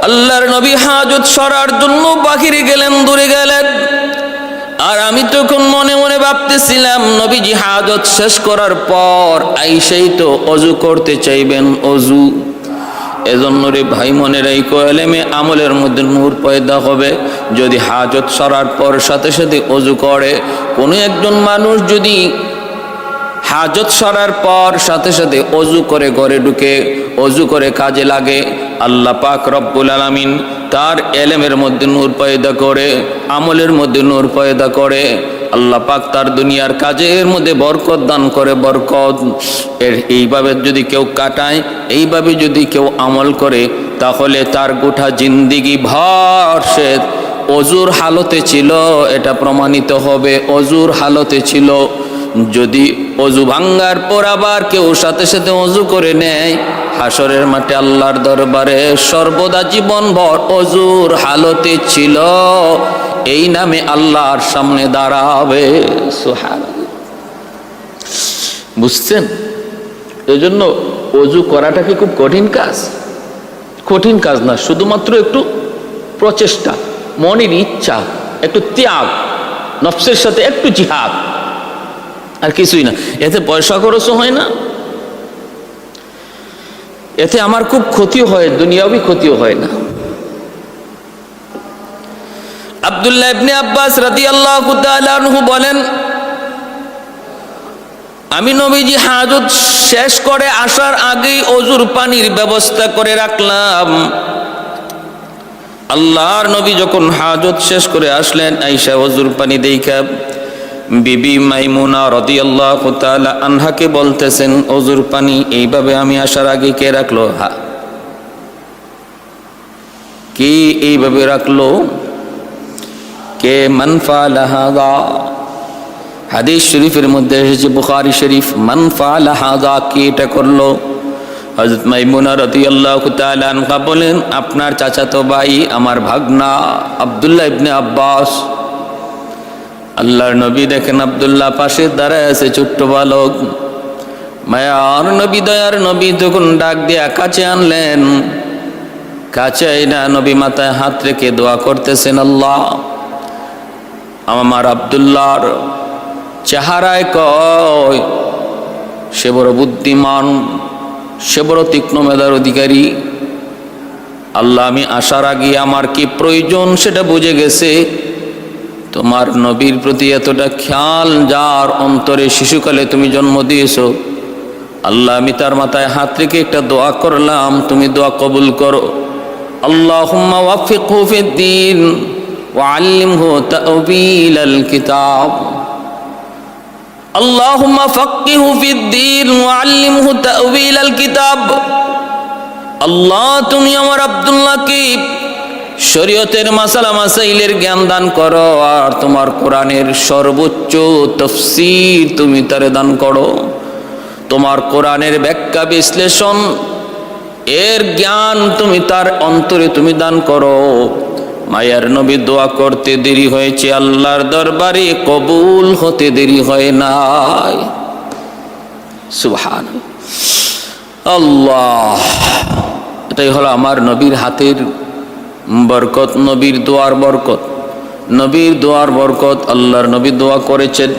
আল্লাহর নবী হাজত সরার জন্য বাহিরে গেলেন, দূরে গেলেন। আর আমি তখন মনে মনে ভাবতেছিলাম, নবীজি হাজত শেষ করার পর আইসাই তো অজু করতে চাইবেন, অজু। এজন্য রে ভাই মনে রাখো, এলেমে আমলের মধ্যে নূর পয়দা হবে যদি হাজত সরার পর সাথে সাথে অজু করে। কোনো একজন মানুষ যদি হাজত সরার পর সাথে সাথে অজু করে ঘরে ঢুকে, অজু করে কাজে লাগে, আল্লাহ পাক রব্বুল আলামিন তার এলেমের মধ্যে নূর পয়দা করে, আমলের মধ্যে নূর পয়দা করে। আল্লাহ পাক তার দুনিয়ার কাজের মধ্যে বরকত দান করে, বরকত। এইভাবে যদি কেউ কাটায়, এইভাবে যদি কেউ আমল করে, তাহলে তার গোটা জিন্দিগি ভর সে অজুর হালতে ছিল, এটা প্রমাণিত হবে অজুর হালতে ছিল। যদি অজু ভাঙ্গার পর আবার কেউ সাথে সাথে অজু করে নেয়, হাসরের মাঠে আল্লাহর দরবারে সর্বদা জীবনভর অজুর হালতে ছিল, এই নামে আল্লাহর সামনে দাঁড়াবে। সুবহানাল্লাহ। বুঝছেন? এজন্য অজু করাটা কি খুব কঠিন কাজ? কঠিন কাজ না, শুধুমাত্র একটু প্রচেষ্টা, মনের ইচ্ছা, একটু ত্যাগ, নফসের সাথে একটু জিহাদ, আর কিছুই না। এতে পয়সা খরচও হয় না, এতে আমার খুব ক্ষতিও হয়, দুনিয়াবি ক্ষতিও হয় না। আব্দুল্লাহ ইবনে আব্বাস রাদিয়াল্লাহু তাআলা আনহু বলেন, আমি নবীজি হাজত শেষ করে আসার আগেই ওযুর পানির ব্যবস্থা করে রাখলাম। আল্লাহর নবী যখন হাজত শেষ করে আসলেন, আয়েশা ওযুর পানি দেখা বিবি মাইমুনা রাদিয়াল্লাহু তাআলা আনহাকে বলতেছেন, ওযুর পানি এইভাবে আমি আসার আগে কে রাখলো? কে এইভাবে রাখলো? কে? মান ফাআলা হাযা। হাদিস শরীফের মধ্যে এসেছে, বুখারী শরীফ, মান ফাআলা হাযা, কে এটা করলো? হযরত মাইমুনা রাদিয়াল্লাহু তাআলা আনহা বলেন, আপনার চাচাতো ভাই, আমার ভাগনা আব্দুল্লাহ ইবনে আব্বাস। আল্লাহর নবী দেখেন আব্দুল্লাহ পাশে দাঁড়ায় আছে, ছোট্ট বালক। মায়ার নবী, দয়ার নবী তখন ডাক দিয়া কাছে আনলেন। কাছে না নবী মাথায় হাত রেখে দোয়া করতেছেন, আল্লাহ আমার আব্দুল্লাহর চেহারায় কয় সে বড় বুদ্ধিমান, সে বড় তীক্ষ্ণ মেধার অধিকারী। আল্লাহ, আমি আসার আগে আমার কি প্রয়োজন সেটা বুঝে গেছে। তোমার নবীর প্রতি এতটা খেয়াল যার অন্তরে শিশুকালে তুমি জন্ম দিয়েছো, আল্লাহ আমি তার মাথায় হাত রেখে একটা দোয়া করলাম, তুমি দোয়া কবুল করো। আল্লাহুম্মা ওয়াফিকহু ফিদ্দীন ওয়া আল্লিমহু তা'ওয়ীলাল কিতাব। আল্লাহুম্মা ফাক্কিহু ফিদ্দীন ওয়া আল্লিমহু তা'ওয়ীলাল কিতাব। আল্লাহ, তুমি আমার আব্দুল্লাহকে শরীয়তের মাসালা মাসাইলের জ্ঞান দান করো, আর তোমার কোরআনের সর্বোচ্চ তাফসীর তুমি তারে দান করো। তোমার কোরআনের ব্যাখ্যা বিশ্লেষণ এর জ্ঞান তুমি তার অন্তরে তুমি দান করো। মায়ার নবী দোয়া করতে দেরি হয়েছে, আল্লাহর দরবারে কবুল হতে দেরি হয় নাই। সুবহানাল্লাহ, আল্লাহ, এটাই হলো আমার নবীর হাতের বরকত, নবীর দোয়ার বরকত, নবীর দোয়ার বরকত। আল্লাহর নবী দোয়া করেছেন,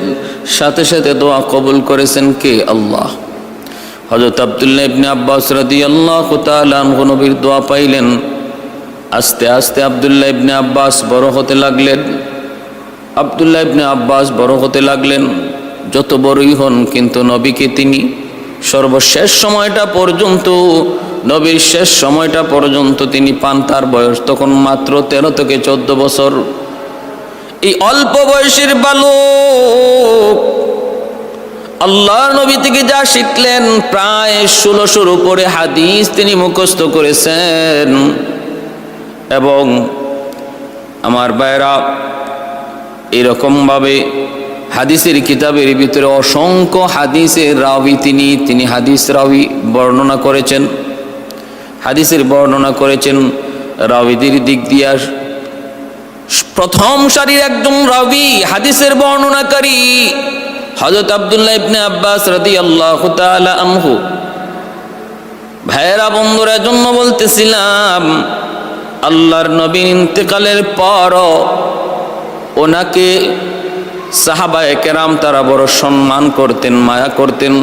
সাথে সাথে দোয়া কবুল করেছেন কে? আল্লাহ। হযরত আব্দুল্লাহ ইবনে আব্বাস রাদিয়াল্লাহু তাআলা আনহু নবীর দোয়া পাইলেন। আস্তে আস্তে আব্দুল্লাহ ইবনে আব্বাস বড় হতে লাগলেন। আব্দুল্লাহ ইবনে আব্বাস বড় হতে লাগলেন। যত বড়ই হন, কিন্তু নবীকে তিনি সর্বশেষ সময়টা পর্যন্ত, নবীর শেষ সময়টা পর্যন্ত তিনি পান। তার বয়স তখন মাত্র 13 থেকে 14 বছর। এই অল্প বয়সের বালক আল্লাহর নবী থেকে যা শিখলেন, প্রায় 1600-র উপরে হাদিস তিনি মুখস্থ করেছেন। এবং আমার ভাইরা, এরকমভাবে হাদিসের কিতাবের ভিতরে অসংখ্য হাদিসের রাবি তিনি হাদিস রাবি বর্ণনা করেছেন, হাদিসের বর্ণনা করেছেন। রাবিদের দিক দিয়ে প্রথম সারির একজন রাবি, হাদিসের বর্ণনাকারী হযরত আব্দুল্লাহ ইবনে আব্বাস রাদিয়াল্লাহু তাআলা আনহু। ভাইয়েরা, বন্ধুরা, জন্য বলতেছিলাম, আল্লাহর নবীর ইন্তেকালের পর ওনাকে সাহাবায়ে কেরাম তারা বড় সম্মান করতেন, মায়া করতেন।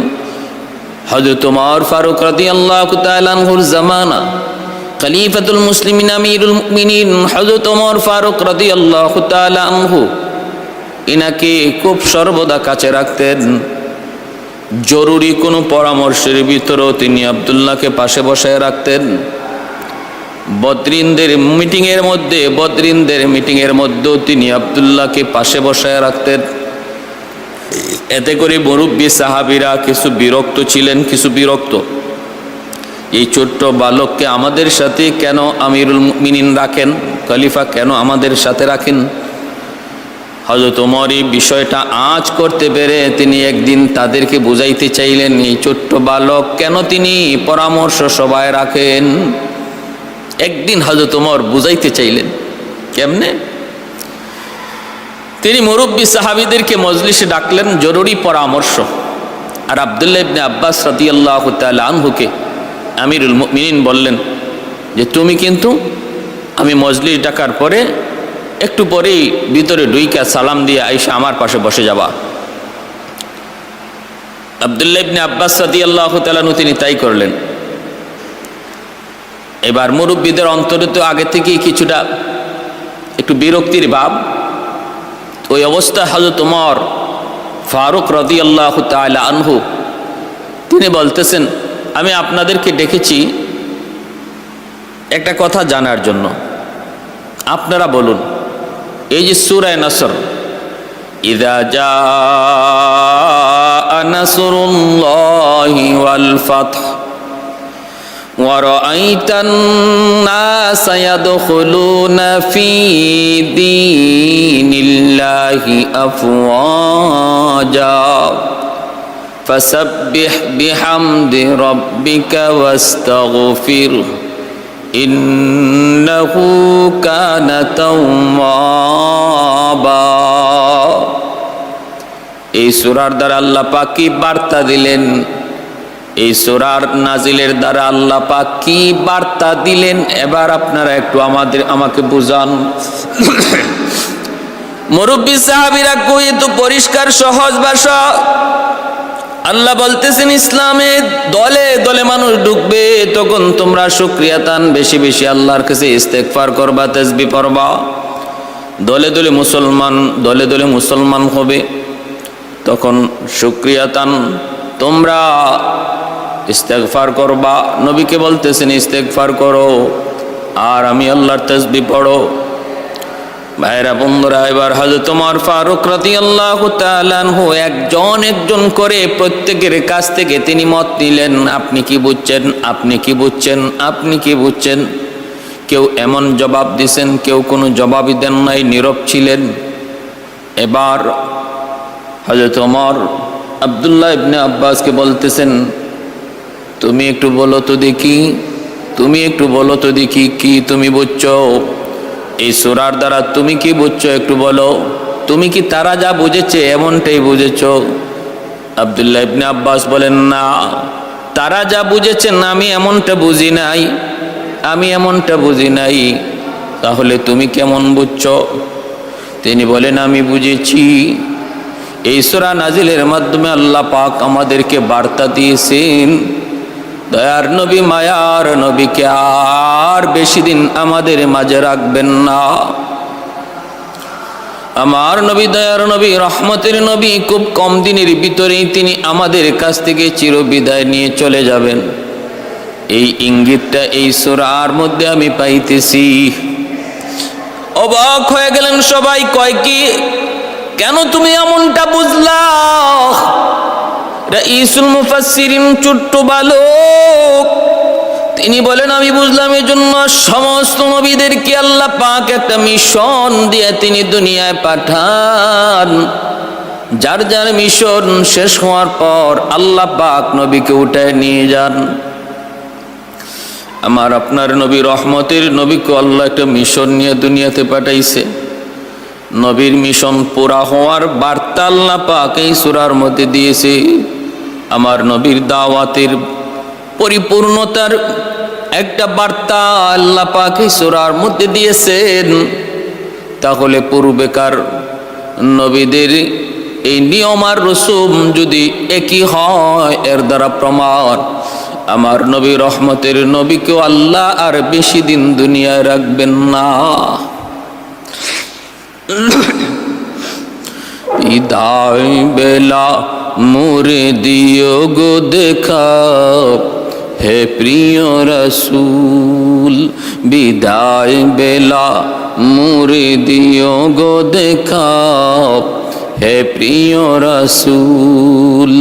হযরত ওমর ফারুক রাদিয়াল্লাহু তাআলা আনহুর জামানা, খলিফাতুল মুসলিমিন আমিরুল মুমিনিন হযরত ওমর ফারুক রাদিয়াল্লাহু তাআলা আনহু ইনাকে খুব সর্বদা কাছে রাখতেন। জরুরি কোনো পরামর্শের ভিতরেও তিনি আব্দুল্লাহকে পাশে বসায় রাখতেন। বদরিনদের মিটিংয়ের মধ্যেও তিনি আব্দুল্লাহকে পাশে বসায় রাখতেন। এতে করে মুরব্বী সাহাবীরা কিছু বিরক্ত ছিলেন, এই ছোট্ট বালককে আমাদের সাথে কেন আমিরুল মুমিনিন রাখেন, খলিফা কেন আমাদের সাথে রাখেন? হযরত ওমর এই বিষয়টা আঁচ করতে পেরে তিনি একদিন তাদেরকে বুঝাইতে চাইলেন, এই ছোট্ট বালক কেন তিনি পরামর্শ সভায় রাখেন। একদিন হযরত ওমর বুঝাইতে চাইলেন। কেমনে? তিনি মুরব্বী সাহাবীদেরকে মজলিসে ডাকলেন, জরুরি পরামর্শ। আর আব্দুল্লাহ ইবনে আব্বাস রাদিয়াল্লাহু তাআলা আনহুকে আমিরুল মুমিনিন বললেন যে, তুমি কিন্তু আমি মজলিস ডাকার পরে একটু পরেই ভিতরে ঢুইকা সালাম দিয়ে আয়েশা আমার পাশে বসে যাবা। আব্দুল্লাহ ইবনে আব্বাস রাদিয়াল্লাহু তাআলা আনহু তিনি তাই করলেন। এবার মুরব্বীদের অন্তরে তো আগে থেকেই কিছুটা একটু একটু বিরক্তির ভাব। ওই অবস্থা হযরত ওমর ফারুক রাদিয়াল্লাহু তাআলা আনহু তিনি বলতেছেন, আমি আপনাদেরকে ডেকেছি একটা কথা জানার জন্য, আপনারা বলুন। এই যে সূরা নাসর, ইযা জাআ নাসরুল্লাহি ওয়াল ফাতহ ওয়া রাআইতান নাসা ইয়াদখুলুনা ফী দীনিল্লাহি আফওয়াজা ফাসাব্বিহ বিহামদি রাব্বিকা ওয়াস্তাগফিরহু ইন্নাহু কানা তাওয়াবা। এই সূরার দ্বারা আল্লাহ পাক কি বার্তা দিলেন? এই সূরার নাজিলের দ্বারা আল্লাহ পাক কি বার্তা দিলেন? এবার আপনারা একটু আমাকে বুঝান। মুরব্বী সাহাবীরা কই তো পরিষ্কার সহজ ভাষা। আল্লাহ বলতেছেন, ইসলামে দলে দলে মানুষ ঢুকবে, তখন তোমরা শুকরিয়া তান বেশি বেশি আল্লাহর কাছে ইস্তেগফার করবা, তাসবিহ পড়বা। দলে দলে মুসলমান হবে, তখন শুকরিয়া তান তোমরা ইস্তেগফার করবা। নবীকে বলতেছেন ইস্তেগফার করো, আর আমি আল্লাহর তাসবিহ পড়ো। ভাইরা বন্ধুরা, এবার হযরত ওমর ফারুক রাদিয়াল্লাহু তাআলা আনহু একজন করে প্রত্যেকের কাছ থেকে তিনি মত নিলেন। আপনি কি বুঝছেন? আপনি কি বুঝছেন? আপনি কি বুঝছেন? কেউ এমন জবাব দিছেন, কেউ কোনো জবাবই দেন নাই, নীরব ছিলেন। এবার হযরত ওমর আব্দুল্লাহ ইবনে আব্বাসকে বলতেছেন, তুমি একটু বলো তো দেখি, তুমি একটু বলো তো দেখি, কি তুমি বুঝছো এই সূরার দ্বারা? তুমি কি বুঝছো একটু বলো। তুমি কি তারা যা বুঝেছে এমনটাই বুঝেছো? আব্দুল্লাহ ইবনে আব্বাস বলেন, না, তারা যা বুঝেছেন আমি এমনটা বুঝি নাই, আমি এমনটা বুঝি নাই। তাহলে তুমি কেমন বুঝছো? তিনি বলেন, আমি বুঝেছি এই সূরা নাজিলের মাধ্যমে আল্লাহ পাক আমাদেরকে বার্তা দিয়েছেন, দয়ার নবী, মায়ার নবীকে আর বেশি দিন আমাদের মাঝে রাখবেন না। আমার নবী, দয়ার নবী, রহমতের নবী, খুব কম দিনের ভিতরেই তিনি আমাদের কাছ থেকে চিরবিদায় নিয়ে চলে যাবেন। এই ইঙ্গিতটা এই সূরার মধ্যে আমি পাইতেছি। অবাক হয়ে গেলেন সবাই। কয় কি, কেন তুমি এমনটা বুঝলা? রাইসুল মুফাসসিরিন ছোট্ট বালক তিনি বলেন, আমি বুঝলাম এই জন্য সমস্ত নবীদেরকে আল্লাহ পাক একটা মিশন দিয়ে তিনি দুনিয়ায় পাঠান। যার যার মিশন শেষ হওয়ার পর আল্লাহ পাক নবীকে উঠায় নিয়ে যান। আমার আপনার নবী, রহমতের নবীকে আল্লাহ একটা মিশন নিয়ে দুনিয়াতে পাঠাইছে। নবীর মিশন পুরা হওয়ার বার্তা আল্লাহ পাক এই সূরার মধ্যে দিয়েছে। আমার নবীর দাওয়াতের পরিপূর্ণতার একটা বার্তা আল্লাহ পাক এই সূরার মধ্যে দিয়েছেন। তাহলে পূর্বেকার নবীদের এই নিয়ম আর রসুম যদি একই হয়, এর দ্বারা প্রমাণ আমার নবী, রহমতের নবীকেও আল্লাহ আর বেশি দিন দুনিয়ায় রাখবেন না। বিদায় বেলা মোরে দিও গো দেখা, হে প্রিয় রাসূল। বিদায় বেলা মোরে দিও গো দেখা, হে প্রিয় রাসূল।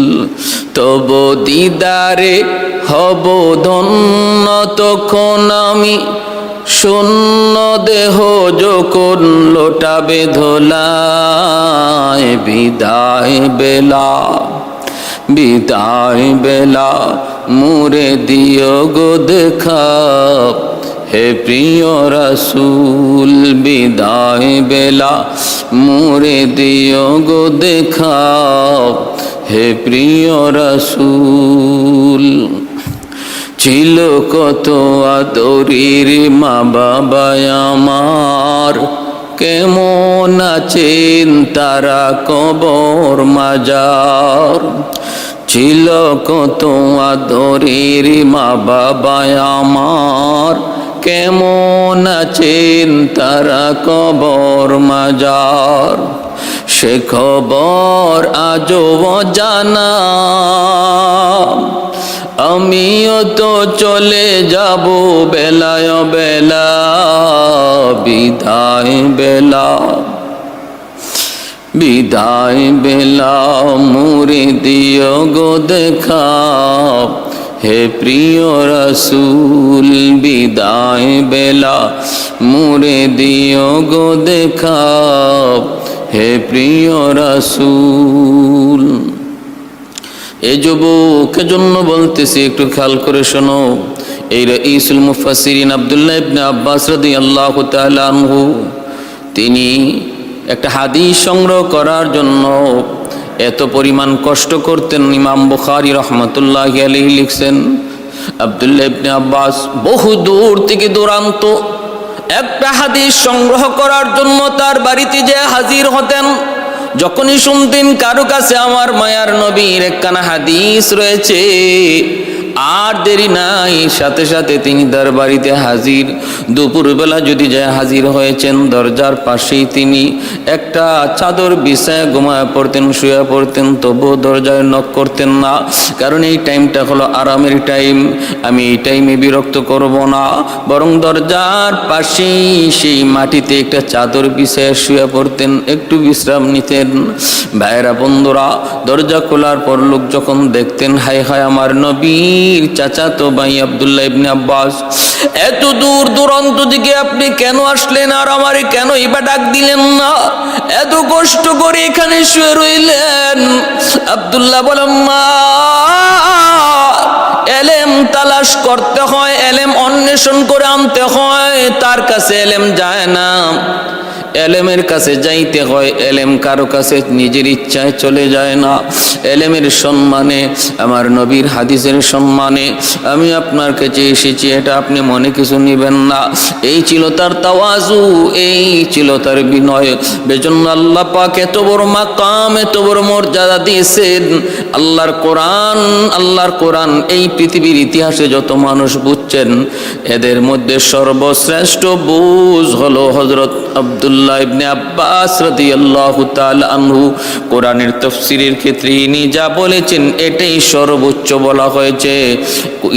তব দিদারে হব ধন্য, তখন আমি শূন্য দেহ যখন লোটাবে ধোলায়। বিদায় বেলা, বিদায় বেলা মোরে দিও গো দেখা, হে প্রিয় রাসূল। বিদায় বেলা মোরে দিও গো দেখা, হে প্রিয় রাসূল। ছিল কত আদরের মা বাবা আমার, কেমন আছেন তারা কবর মাজার। ছিল কত আদরের মা বাবা আমার, কেমন আছেন তারা কবর মাজার, সে খবর আজও অজানা। আমিও তো চলে যাব বেলায় বেলা, বিদায় বেলা বিদায় বেলা মুরে দিও গো দেখা, হে প্রিয় রাসূল বিদায় বেলা মুরে দিও গো দেখা, হে প্রিয় রাসূল। এই যুবক জন্য বলতেছি, একটু খেয়াল করে শোনো। এই রাইসুল মুফাসসিরিন আব্দুল্লাহ ইবনে আব্বাস রাদিয়াল্লাহু তাআলা আনহু, তিনি একটা হাদিস সংগ্রহ করার জন্য এত পরিমাণ কষ্ট করতেন। ইমাম বুখারী রাহমাতুল্লাহি আলাইহি লিখছেন, আব্দুল্লাহ ইবনে আব্বাস বহু দূর থেকে দূরান্ত একটা হাদিস সংগ্রহ করার জন্য তার বাড়িতে যে হাজির হতেন। যখনই শুনতেন কারো কাছে আমার মায়ার নবীর একখানা হাদিস রয়েছে, আর দেরি নাই, সাথে সাথে তিনি তার বাড়িতে হাজির। দুপুরবেলা যদি যায় হাজির হয়েছেন, দরজার পাশেই তিনি একটা চাদর বিছায় ঘুমায় পড়তেন, শুয়ে পড়তেন, তবুও দরজায় নক করতেন না, কারণ এই টাইমটা হলো আরামের টাইম, আমি এই টাইমে বিরক্ত করব না, বরং দরজার পাশেই সেই মাটিতে একটা চাদর বিছায় শুয়ে পড়তেন, একটু বিশ্রাম নিতেন। ভাইরা বন্ধুরা, দরজা খোলার পর লোক যখন দেখতেন, হায় হায় আমার নবী চাচাতো ভাই আব্দুল্লাহ ইবনে আব্বাস, এত দূর দূরান্ত থেকে আপনি কেন আসলেন, আর আমারে কেন ইবা ডাক দিলেন না, এত কষ্ট করে এখানে শুয়ে রইলেন? আব্দুল্লাহ বলেন, মা, এলেম তালাশ করতে হয়, এলেম অন্বেষণ করে আনতে হয়, তার কাছে এলেম যায় না, এলেমের কাছে যাইতে হয়। এলেম কারো কাছে নিজের ইচ্ছায় চলে যায় না। এলেমের সম্মানে, আমার নবীর হাদিসের সম্মানে আমি আপনার কাছে এসেছি, এটা আপনি মনে কিছু নেবেন না। এই ছিল তার তাওয়াজু, এই ছিল তার বিনয়। বেজন্য আল্লাহ পাক এত বড় মাকাম, এত বড় মর্যাদা দিয়েছেন। আল্লাহর কোরআন এই পৃথিবীর ইতিহাসে যত মানুষ বুঝছেন, এদের মধ্যে সর্বশ্রেষ্ঠ বুঝ হলো হযরত আব্দুল্লাহ ইবনে আব্বাস রাদিয়াল্লাহু তাআলা আনহু। কোরআনের তাফসীরের ক্ষেত্রে ইনি যা বলেছেন এটাই সর্বোচ্চ বলা হয়েছে,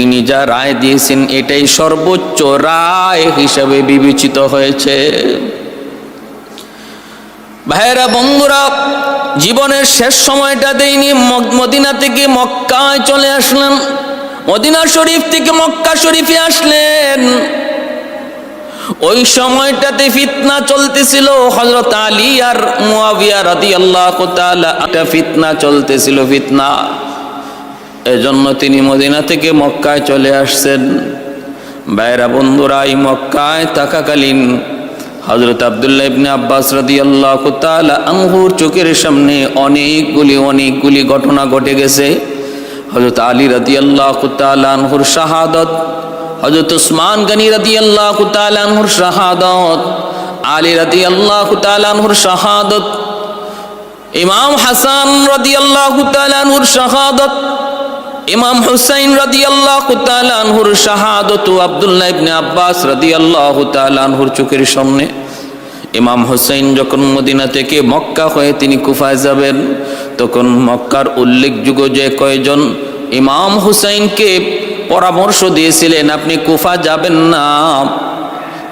ইনি যা রায় দিয়েছেন এটাই সর্বোচ্চ রায় হিসাবে বিবেচিত হয়েছে। ভাইরা বন্ধুরা, জীবনের শেষ সময়টাতে ইনি মদিনা থেকে মক্কায় চলে আসলেন, মদিনা শরীফ থেকে মক্কা শরীফে আসলেন। ওই সময়টাতে ফিতনা চলতেছিল, হযরত আলী আর মুয়াবিয়া রাদিয়াল্লাহু তাআলা, একটা ফিতনা চলতেছিল, ফিতনা। এজন্য তিনি মদিনা থেকে মক্কায় চলে আসছেন। ভাইরা বন্ধুরা, এই মক্কায় থাকাকালীন হযরত আব্দুল্লাহ ইবনে আব্বাস রাদিয়াল্লাহু তাআলা আনহুর চোখের সামনে অনেকগুলি ঘটনা ঘটে গেছে। হযরত আলী রাদিয়াল্লাহু তাআলা আনহুর শাহাদাত, হযরত উসমান গনি রাদিয়াল্লাহু তাআলা আনহুর শাহাদাত, আলী রাদিয়াল্লাহু তাআলা আনহুর শাহাদাত, ইমাম হাসান রাদিয়াল্লাহু তাআলা আনহুর শাহাদাত, ইমাম হুসাইন রাদিয়াল্লাহু তাআলা আনহুর শাহাদাত, আব্দুল্লাহ ইবনে আব্বাস রাদিয়াল্লাহু তাআলা আনহুর চোখের সামনে। ইমাম হুসাইন যখন মদিনা থেকে মক্কা হয়ে তিনি কুফায় যাবেন, তখন মক্কার উল্লেখযোগ্য যে কয়জন ইমাম হুসাইনকে পরামর্শ দিয়েছিলেন আপনি কুফা যাবেন না,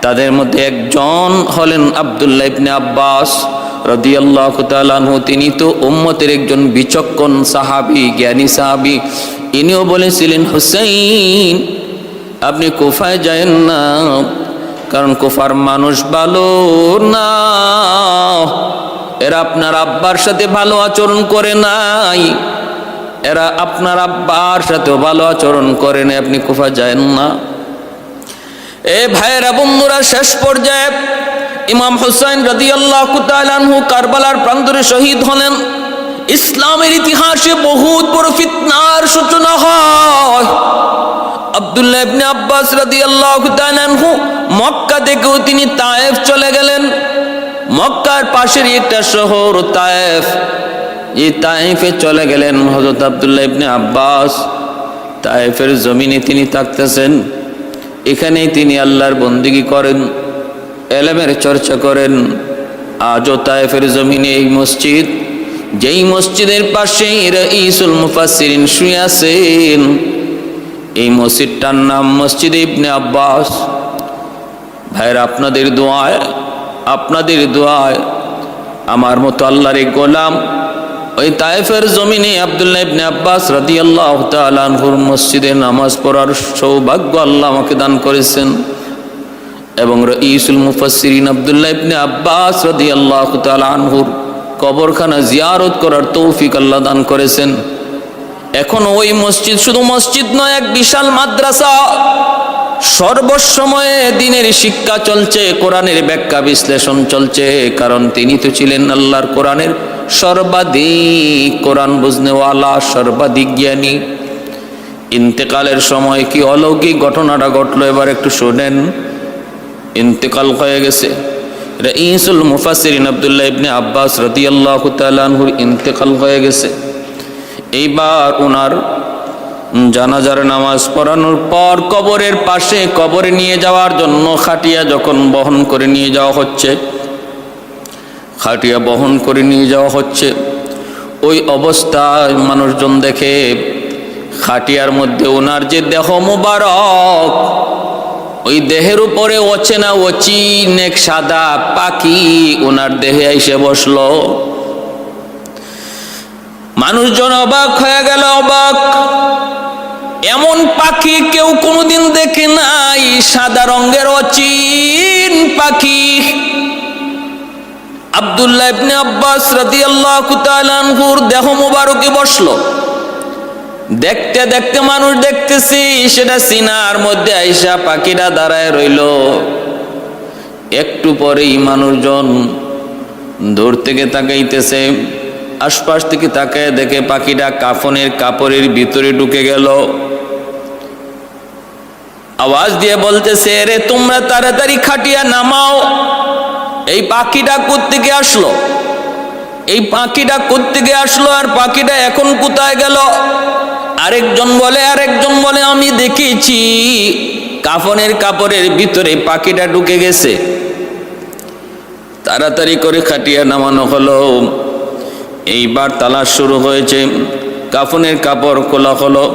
তাদের মধ্যে একজন হলেন আব্দুল্লাহ ইবনে আব্বাস রাদিয়াল্লাহু তাআলা আনহু। তিনি তো উম্মতের একজন বিচক্ষণ সাহাবী, জ্ঞানী সাহাবী। ইনিও বলেছিলেন, হুসাইন আপনি কুফায় যায়েন না, কারণ কুফার মানুষ ভালো না, এরা আপনার আব্বার সাথে ভালো আচরণ করে নাই, এরা আপনার আব্বার সাথেও ভালো আচরণ করে নাই, আপনি কুফা যায়েন না। এ ভাইরা বন্ধুরা, শেষ পর্যায়ে ইমাম হুসাইন রাদিয়াল্লাহু তাআলা আনহু কারবালার প্রান্তরে শহীদ হলেন। ইসলামের ইতিহাসে বহুত বড় ফিতনার সূচনা হয়। আব্দুল্লাহ ইবনে আব্বাস রাদিয়াল্লাহু তাআলা আনহু মক্কা থেকেও তিনি তায়েফ চলে গেলেন। মক্কার পাশের একটা শহর তায়েফ, এই তায়েফে চলে গেলেন হযরত আব্দুল্লাহ ইবনে আব্বাস। তায়েফের জমিনে তিনি থাকতেছেন। এখানেই তিনি আল্লাহর বন্দেগী করেন, ইলমের চর্চা করেন। আজও তায়েফের জমিনে এই মসজিদ, যেই মসজিদের পাশেই রাইসুল মুফাসসিরিন শুয়ে আছেন, এই মসজিদটার নাম মসজিদ ইবনে আব্বাস। ভাইরা, আপনাদের দোয়ায় আমার মতো আল্লাহর এক গোলাম ওই তায়েফের জমিনে আব্দুল্লাহ ইবনে আব্বাস রাদিয়াল্লাহু তাআলা আনহুর মসজিদে নামাজ পড়ার সৌভাগ্য আল্লাহ আমাকে দান করেছেন। এবং রাইসুল মুফাসসিরিন আব্দুল্লাহ ইবনে আব্বাস রাদিয়াল্লাহু তাআলা আনহুর কবরখানা জিয়ারত করার তৌফিক আল্লাহ দান করেছেন। এখন ওই মসজিদ শুধু মসজিদ নয়, এক বিশাল মাদ্রাসা। সর্বসময়ে দ্বীনের শিক্ষা চলছে, কোরআনের ব্যাখ্যা বিশ্লেষণ চলছে। কারণ তিনি তো ছিলেন আল্লাহর কোরআনের সর্বাধিক কোরআন বুঝনেওয়ালা, সর্বাধিক জ্ঞানী। ইন্তেকালের সময় কি অলৌকিক ঘটনাটা ঘটলো এবার একটু শোনেন। ইন্তেকাল হয়ে গেছে, রাইসুল মুফাসসিরিন আব্দুল্লাহ ইবনে আব্বাস রাদিয়াল্লাহু তাআলা আনহুর ইন্তেকাল হয়ে গেছে। এইবার ওনার জানাজার নামাজ পড়ানোর পর কবরের পাশে, কবরে নিয়ে যাওয়ার জন্য খাটিয়া যখন বহন করে নিয়ে যাওয়া হচ্ছে, খাটিয়া বহন করে নিয়ে যাওয়া হচ্ছে, ওই অবস্থায় মানুষজন দেখে খাটিয়ার মধ্যে ওনার যে দেহ মুবারক, ওই দেহের উপরে অচেনা অচিন এক সাদা পাখি ওনার দেহে এসে বসলো। মানুষজন অবাক হয়ে গেল, অবাক। এমন পাখি কেউ কোনোদিন দেখে নাই, সাদা রঙের অচিন পাখি। আব্দুল্লাহ ইবনে আব্বাস রাদিয়াল্লাহু তাআলা আনহুর দেহ মুবারকে বসলো। দেখতে দেখতে মানুষ দেখতেছি, সেটা সিনার মধ্যে আইসা পাখিটা দাঁড়ায় রইল। একটু পরেই মানুষজন দূর থেকে তাকাইতেছে, আশপাশ থেকে তাকায় দেখে পাখিটা কাফনের কাপড়ের ভিতরে ঢুকে গেল। আওয়াজ দিয়ে বলতেছে, রে তোমরা তাড়াতাড়ি খাটিয়া নামাও। এই পাখিটা কোত্থেকে আসলো? এই পাখিটা কোত্থেকে আসলো? আর পাখিটা এখন কোথায় গেল? আরেকজন বলে আমি দেখেছি কাফনের কাপড়ের ভিতরে পাখিটা ঢুকে গেছে। তাড়াতাড়ি করে খাটিয়া নামানো হলো। এইবার তালাশ শুরু হয়েছে, কাফনের কাপড় খোলা হলো।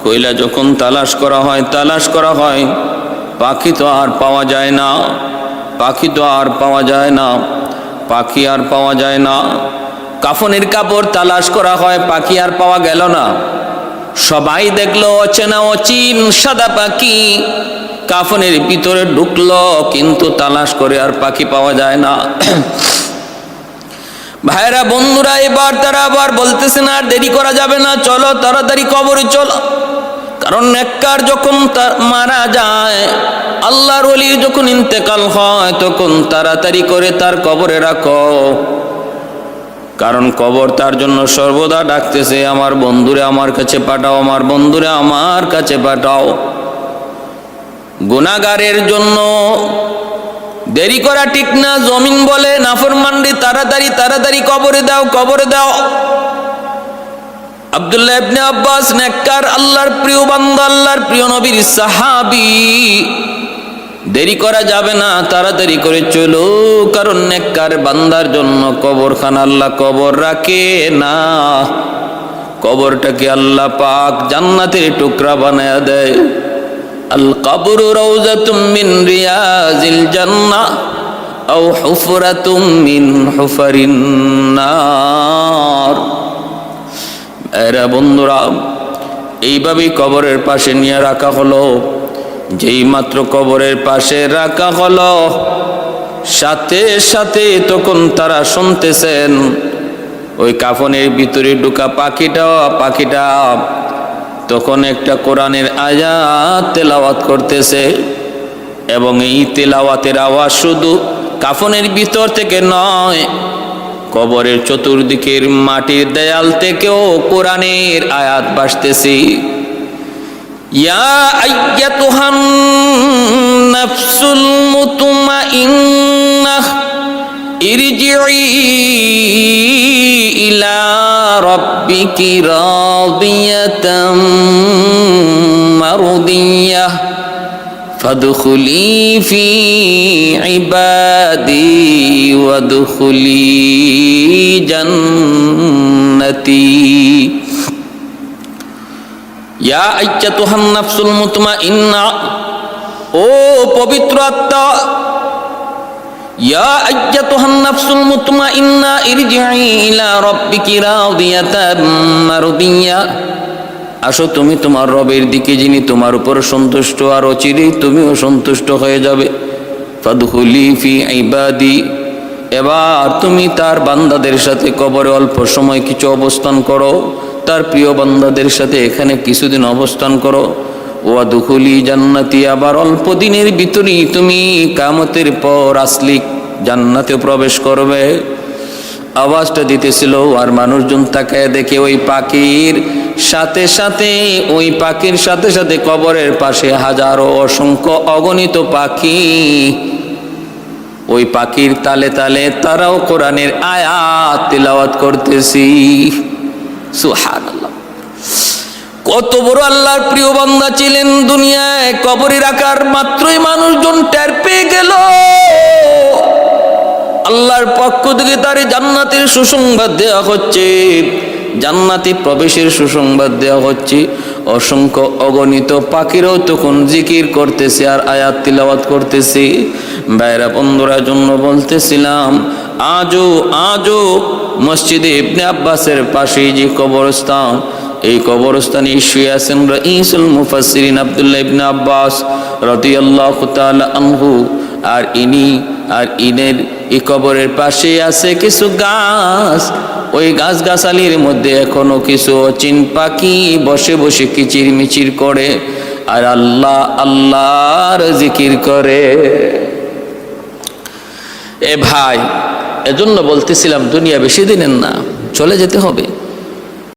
কইলা যখন তালাশ করা হয়, পাখি তো আর পাওয়া যায় না, পাখি আর পাওয়া যায় না। কাফনের কাপড় তালাশ করা হয়, পাখি আর পাওয়া গেল না। সবাই দেখলো অচেনা অচিন সাদা পাখি কাফনের ভিতরে ঢুকলো, কিন্তু তালাশ করে আর পাখি পাওয়া যায় না। ভাইরা, বন্ধুরা, এবার তারা আবার বলতেছেন আর দেরি করা যাবে না, চলো তাড়াতাড়ি কবরে চলো। কারণ নেককার যখন মারা যায়, আল্লাহর ওলির যখন ইন্তেকাল হয়, তখন তাড়াতাড়ি করে তার কবরে রাখো। কারণ কবর তার জন্য সর্বদা ডাকতেছে, আমার বন্ধুরে আমার কাছে পাঠাও, আমার বন্ধুরে আমার কাছে পাঠাও। গুনাহগারের জন্য দেরি করা ঠিক না। জমিন বলে নাফরমানরে তাড়াতাড়ি কবরে দাও। আব্দুল্লাহ ইবনে আব্বাস নেককার, আল্লাহর প্রিয় বান্দা, আল্লাহর প্রিয় নবীর সাহাবী। দেরি করা যাবে না, তাড়াতাড়ি করে চলো। কারণ নেককার বান্দার জন্য কবরখানা আল্লাহ কবর রাখে না, কবরটাকে আল্লাহ পাক জান্নাতের টুকরা বানায়া দেয়। আল কবরু রাউযাতুম মিন রিয়াজিল জান্নাহ আও হুফরাতুম মিন হুফারিন নার। এরা বন্ধুরা, এইভাবেই কবরের পাশে নিয়ে রাখা হলো। যেই মাত্র কবরের পাশে রাখা হলো, সাথে সাথে তখন তারা শুনতেছেন ওই কাফনের ভিতরে ঢুকা পাখিটা তখন একটা কোরআনের আয়াত তেলাওয়াত করতেছে। এবং এই তেলাওয়াতের আওয়াজ শুধু কাফনের ভিতর থেকে নয়, কবরের চতুর্দিকের মাটির দেয়াল থেকেও কোরআনের আয়াত ভাসতেছে। ইয়া আইয়াতুহান নাফসুল মুতমাইন্নাহ ইরজিই ইলা রাব্বিকি রাদিয়াতাম মারদিয়াহ ফাদখুলি ফি ইবাদি ওয়াদখুলি জান্নাতি। ইয়া আইয়াতুহান নাফসুল মুতমাইন্না, ও পবিত্র আত্মা, ইয়া আইয়াতুহান নাফসুল মুতমাইন্না ইরজিই ইলা রাব্বিকি রাদিয়াতাম মারদিয়া, আসো তুমি তোমার রবের দিকে, যিনি তোমার উপর সন্তুষ্ট, আর অচিরেই তুমিও সন্তুষ্ট হয়ে যাবে। ফাদখুলি ফি ইবাদি, এবার তুমি তার বান্দাদের সাথে কবরে অল্প সময় কিছু অবস্থান করো, তার প্রিয় বান্দাদের সাথে এখানে কিছুদিন অবস্থান করো। ওয়াদখুলি জান্নাতি, আবার অল্প দিনের ভিতরেই তুমি কিয়ামতের পর আসলি জান্নাতে প্রবেশ করবে। আওয়াজটা দিতেছিল, আর মানুষজন তাকায় দেখে ওই পাখির সাথে সাথে, ওই পাখির সাথে সাথে কবরের পাশে হাজারো অসংখ্য অগণিত পাখি, ওই পাখির তালে তালে তারাও কোরআনের আয়াত তিলাওয়াত করতেছি। সুবহানাল্লাহ, কত বড় আল্লাহর প্রিয় বান্দা ছিলেন। দুনিয়ায় কবরে রাখার মাত্রই মানুষজন টের পেয়ে গেল, আল্লাহর পক্ষ থেকে তার জান্নাতের সুসংবাদ দেওয়া হচ্ছে, জান্নাতে প্রবেশের সুসংবাদ দেওয়া হচ্ছে। অসংখ্য অগণিত পাখিরাও তখন জিকির করতেছে আর আয়াত তিলাওয়াত করতেছে। ভাইরা বন্ধুরা, জন্য বলতেছিলাম, আজও মসজিদে ইবনে আব্বাসের পাশে যে কবরস্থান, এই কবরস্থানে শুয়ে আছেন রাইসুল মুফাসসিরিন আব্দুল্লাহ ইবনে আব্বাস রাদিয়াল্লাহু তাআলা আনহু। আর ইনের এই কবরের পাশে আছে কিছু গাছ, ওই গাছগাছালির মধ্যে এখনো কিছু অচিন পাখি বসে বসে কিচির মিচির করে আর আল্লাহ আল্লাহর জিকির করে। এ ভাই, এজন্য বলতেছিলাম দুনিয়া বেশি দিনের না, চলে যেতে হবে।